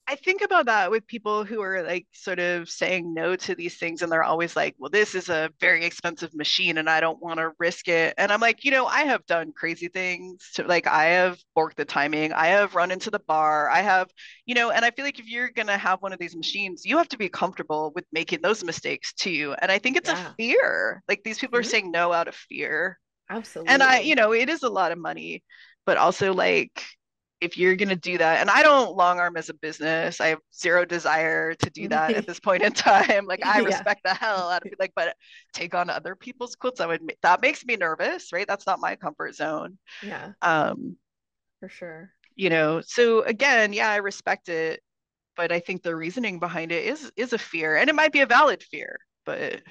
I think about that with people who are, like, sort of saying no to these things, and they're always like, well, this is a very expensive machine and I don't want to risk it. And I'm like, I have done crazy things to, like, I have borked the timing, I have run into the bar, I have, and I feel like if you're going to have one of these machines, you have to be comfortable with making those mistakes too. And I think it's a fear. Like, these people are saying no out of fear. Absolutely. And it is a lot of money, but also, like, if you're going to do that, and I don't long arm as a business, I have zero desire to do that at this point in time. Like, I respect the hell out of it, like, but take on other people's quilts, that makes me nervous, right? That's not my comfort zone. Yeah. For sure. So again, I respect it, but I think the reasoning behind it is a fear, and it might be a valid fear, but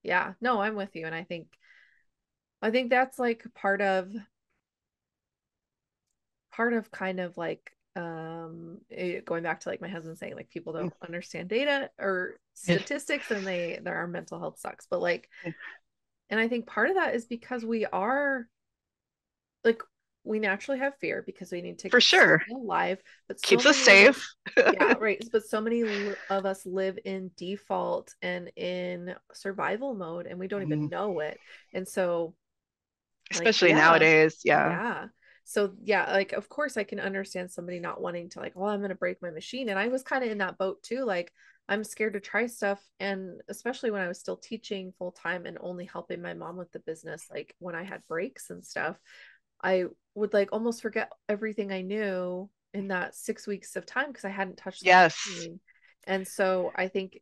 yeah, no, I'm with you. And I think that's, like, part of kind of, like, going back to, like, my husband saying, like, people don't understand data or statistics and our mental health sucks, but, like, and I think part of that is because we are, like, we naturally have fear because we need to for sure stay alive, but keeps us safe. Right. But so many of us live in default and in survival mode, and we don't even know it. And so, especially nowadays. Yeah. So yeah, like of course I can understand somebody not wanting to like, well, I'm gonna break my machine. And I was kind of in that boat too. Like I'm scared to try stuff. And especially when I was still teaching full time and only helping my mom with the business, like when I had breaks and stuff, I would like almost forget everything I knew in that 6 weeks of time because I hadn't touched the Yes. machine. And so I think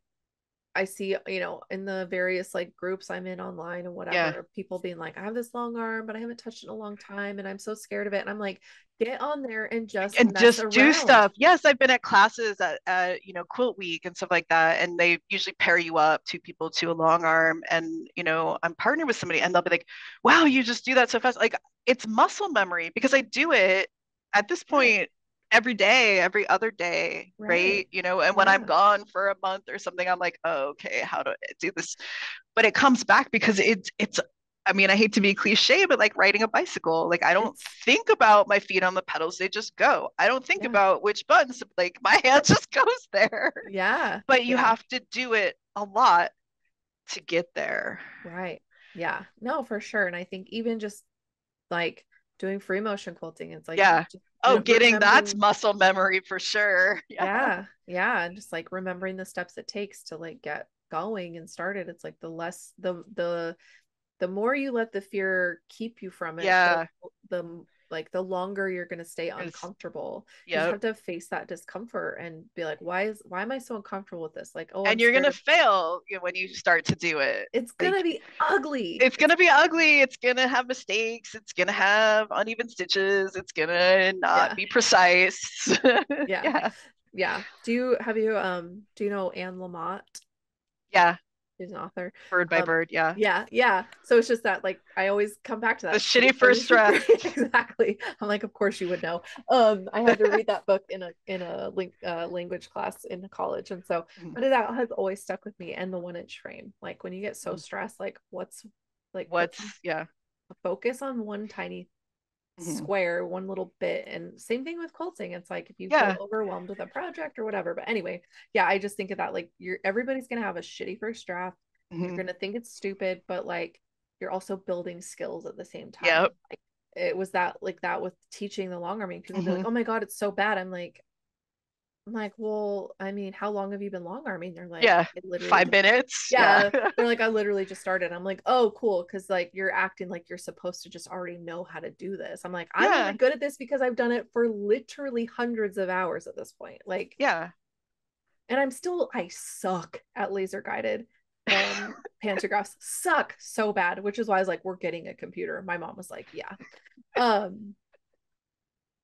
I see, in the various like groups I'm in online and Yeah. whatever, people being like, I have this long arm, but I haven't touched it in a long time and I'm so scared of it. And I'm like, get on there and just And mess just do around. stuff. Yes, I've been at classes at Quilt Week and stuff like that, and they usually pair you up two people to a long arm, and I'm partnered with somebody, and they'll be like, "Wow, you just do that so fast!" Like it's muscle memory because I do it at this Yeah. point every day, every other day, Right. right? And when I'm Yeah. gone for a month or something, I'm like, oh, okay, how do I do this? But it comes back because it's I mean, I hate to be cliche, but like riding a bicycle, like I don't It's, think about my feet on the pedals, they just go. I don't think yeah. about which buttons, like my hand just goes there. Yeah. But you Yeah. have to do it a lot to get there. Right. Yeah. No, for sure. And I think even just like doing free motion quilting, it's like Yeah. just Oh, getting that's remembering. muscle memory for sure. Yeah. Yeah, yeah, and just like remembering the steps it takes to like get going and started. It's like the less the more you let the fear keep you from it, Yeah. the like the longer you're going to stay It's, uncomfortable. You just yep. have to face that discomfort and be like, why am I so uncomfortable with this? Like, oh, I'm And you're scared gonna of fail when you start to do it. it's Like gonna be ugly. it's gonna be ugly. It's gonna have mistakes. It's gonna have uneven stitches. It's gonna not Yeah, be precise. yeah, Yeah. yeah. Do you know Anne Lamott? Yeah. She's an author. Bird by Um, bird. Yeah. yeah, yeah. So it's just that like I always come back to The that shitty shitty first first. draft. Exactly. I'm like, of course you would know. I had to read that book in a language class in college, and so but that has always stuck with me. And the 1 inch frame, like when you get so stressed, like what's like put some What's yeah. focus on one tiny Mhm. square, one little bit. And same thing with quilting. It's like if you feel Yeah. overwhelmed with a project or whatever. But anyway, yeah, I just think of that like everybody's gonna have a shitty first draft. You're Mhm. gonna think it's stupid, but like you're also building skills at the same time. Yep. Like it was that like that with teaching the long arming. People be like, Mhm. oh my God, it's so bad. I'm like, well, I mean, how long have you been long arming? They're like, Yeah. I literally 5 minutes. Yeah. yeah, they're like, I literally just started. I'm like, oh, cool. Cause like you're acting like you're supposed to just already know how to do this. I'm like, I'm only Yeah. good at this because I've done it for literally hundreds of hours at this point. Like, Yeah. and I suck at laser guided pantographs, suck so bad, which is why I was like, we're getting a computer. My mom was like, yeah. Um,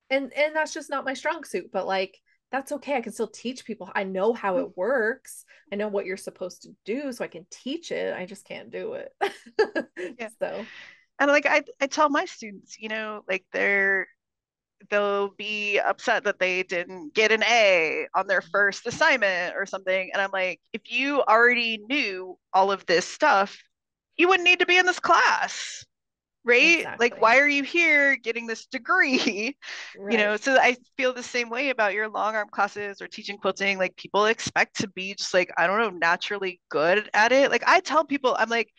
and that's just not my strong suit, but like that's okay. I can still teach people. I know how it works. I know what you're supposed to do, so I can teach it. I just can't do it. Yeah. So And like I tell my students, like they'll be upset that they didn't get an A on their first assignment or something. And I'm like, if you already knew all of this stuff, you wouldn't need to be in this class, right? Like, exactly. why are you here getting this degree? Right. So I feel the same way about your long arm classes or teaching quilting. Like, people expect to be just like, I don't know, naturally good at it. Like, I tell people, I'm like,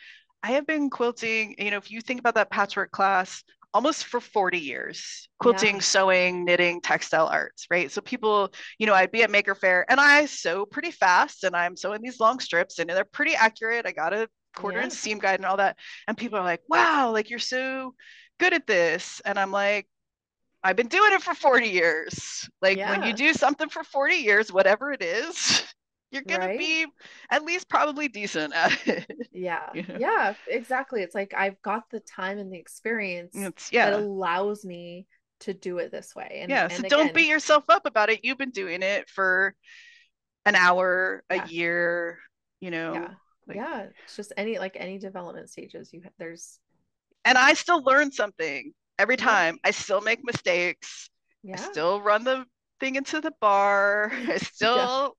I have been quilting, if you think about that patchwork class, almost for 40 years, quilting, Yeah. sewing, knitting, textile arts, right? So people, I'd be at Maker Faire and I sew pretty fast and I'm sewing these long strips and they're pretty accurate. I got a quarter Yeah. inch seam guide and all that. And people are like, wow, like you're so good at this. And I'm like, I've been doing it for 40 years. Like when you Yeah. do something for 40 years, whatever it is, you're going to Right. be at least probably decent at it. Yeah. you know? Yeah. Exactly. It's like I've got the time and the experience that Yeah. allows me to do it this way. Yeah. So And don't again, beat yourself up about it. You've been doing it for an hour, a yeah. year, Yeah. like, Yeah. It's just any development stages there's and I still learn something every time. right. I still make mistakes. I Yeah. still run the thing into the bar. I Yeah. still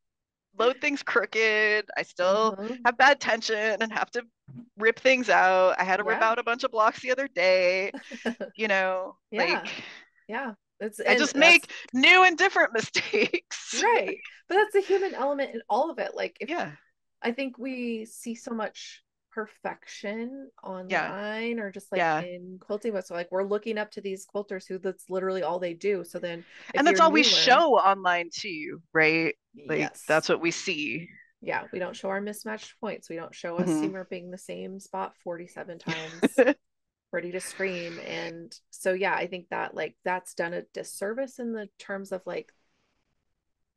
load things crooked. I still Uh-huh. have bad tension and have to rip things out. I had to rip Yeah. out a bunch of blocks the other day, like Yeah. Yeah. It's I and just that's make new and different mistakes. right. But that's the human element in all of it. Like if Yeah. I think we see so much perfection Yeah. online or just like Yeah. in quilting, but so like we're looking up to these quilters who that's literally all they do. So then if And you're that's all we newer, show online too, right? Like yes. that's what we see. Yeah, we don't show our mismatched points. We don't show us Hmm. seam ripping the same spot 47 times, ready to scream. And so yeah, I think that like that's done a disservice in the terms of like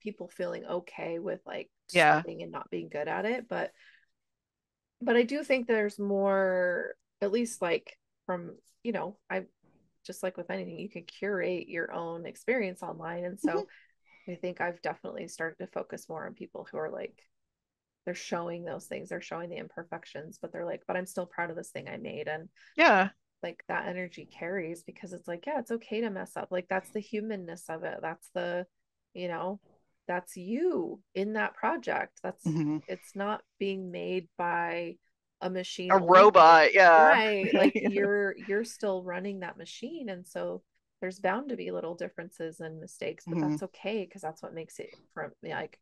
people feeling okay with like Yeah. starting and not being good at it. But I do think there's more, at least like from, I just like with anything, you can curate your own experience online. And Hmm. so I think I've definitely started to focus more on people who are like, they're showing those things, they're showing the imperfections, but they're like, but I'm still proud of this thing I made. And Yeah. like that energy carries because it's like, yeah, it's okay to mess up. Like that's the humanness of it. That's the, you know, that's you in that project. Hmm. It's not being made by a machine A only. robot. Yeah. Right. Like you're still running that machine. And so there's bound to be little differences and mistakes, but Hmm. that's okay because that's what makes it from like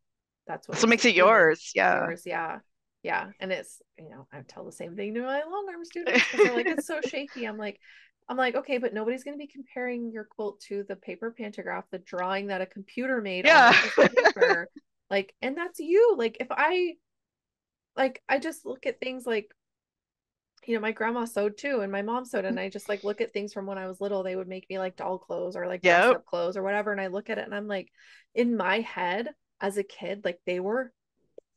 that's what So it makes makes it it human. yours. Yeah. Yours, yeah. Yeah. And it's, I tell the same thing to my long arm students because they're like, it's so shaky. I'm like, okay, but nobody's going to be comparing your quilt to the paper pantograph, the drawing that a computer made on a Yeah. piece of paper. Like, and that's you. Like, if I just look at things like, my grandma sewed too, and my mom sewed, and I just like look at things from when I was little. They would make me like doll clothes or like dress Yep. up clothes or whatever. And I look at it and I'm like, in my head as a kid, like they were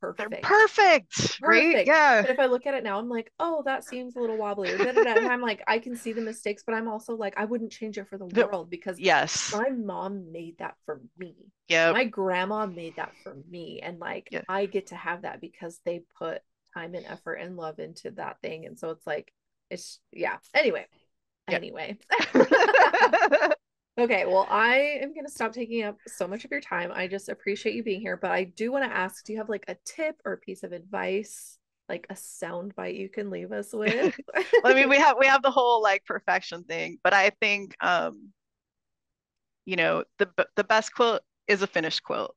They're perfect perfect, right? perfect. Yeah. But if I look at it now, I'm like, oh, that seems a little wobbly or da da da. And I'm like, I can see the mistakes, but I'm also like, I wouldn't change it for the The- world because yes. my mom made that for me. Yep. My grandma made that for me. And like, Yeah. I get to have that because they put time and effort and love into that thing. And so it's like, yeah. Anyway, Yeah. anyway. Okay, well, I am going to stop taking up so much of your time. I just appreciate you being here, but I do want to ask, do you have like a tip or a piece of advice, like a sound bite you can leave us with? Well, I mean, we have the whole like perfection thing, but I think the best quilt is a finished quilt.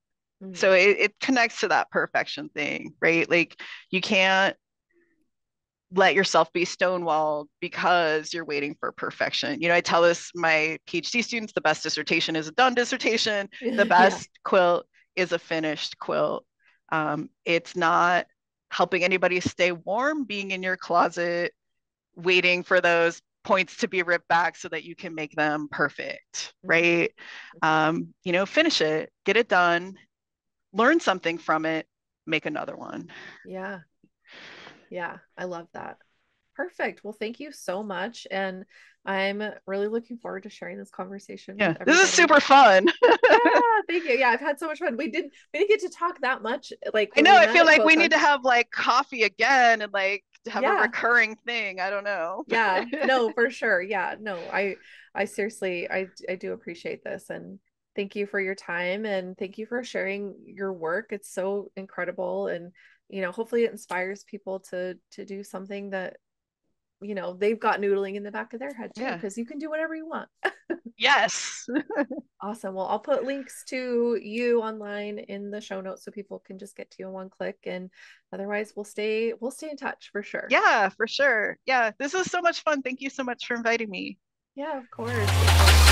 So Mm, it connects to that perfection thing, right? Like you can't let yourself be stonewalled because you're waiting for perfection. I tell this my PhD students, the best dissertation is a done dissertation. The yeah. best quilt is a finished quilt. It's not helping anybody stay warm being in your closet waiting for those points to be ripped back so that you can make them perfect, Mhm, right? mhm. Finish it, get it done, learn something from it, make another one. Yeah. Yeah. I love that. Perfect. Well, thank you so much. And I'm really looking forward to sharing this conversation with Yeah, this is everybody. super fun. Yeah, thank you. Yeah, I've had so much fun. We didn't get to talk that much like I when know, we I met feel at like we need Quilton. to have like coffee again and like have a Yeah. recurring thing. I don't know. Yeah, no, for sure. Yeah, no, I seriously, I do appreciate this and thank you for your time and thank you for sharing your work. It's so incredible and hopefully it inspires people to do something that they've got noodling in the back of their head too, Yeah. because you can do whatever you want. Yes. Awesome. Well, I'll put links to you online in the show notes so people can just get to you in one click and otherwise we'll stay in touch for sure. Yeah, for sure. Yeah, this is so much fun. Thank you so much for inviting me. Yeah, of course. Of course.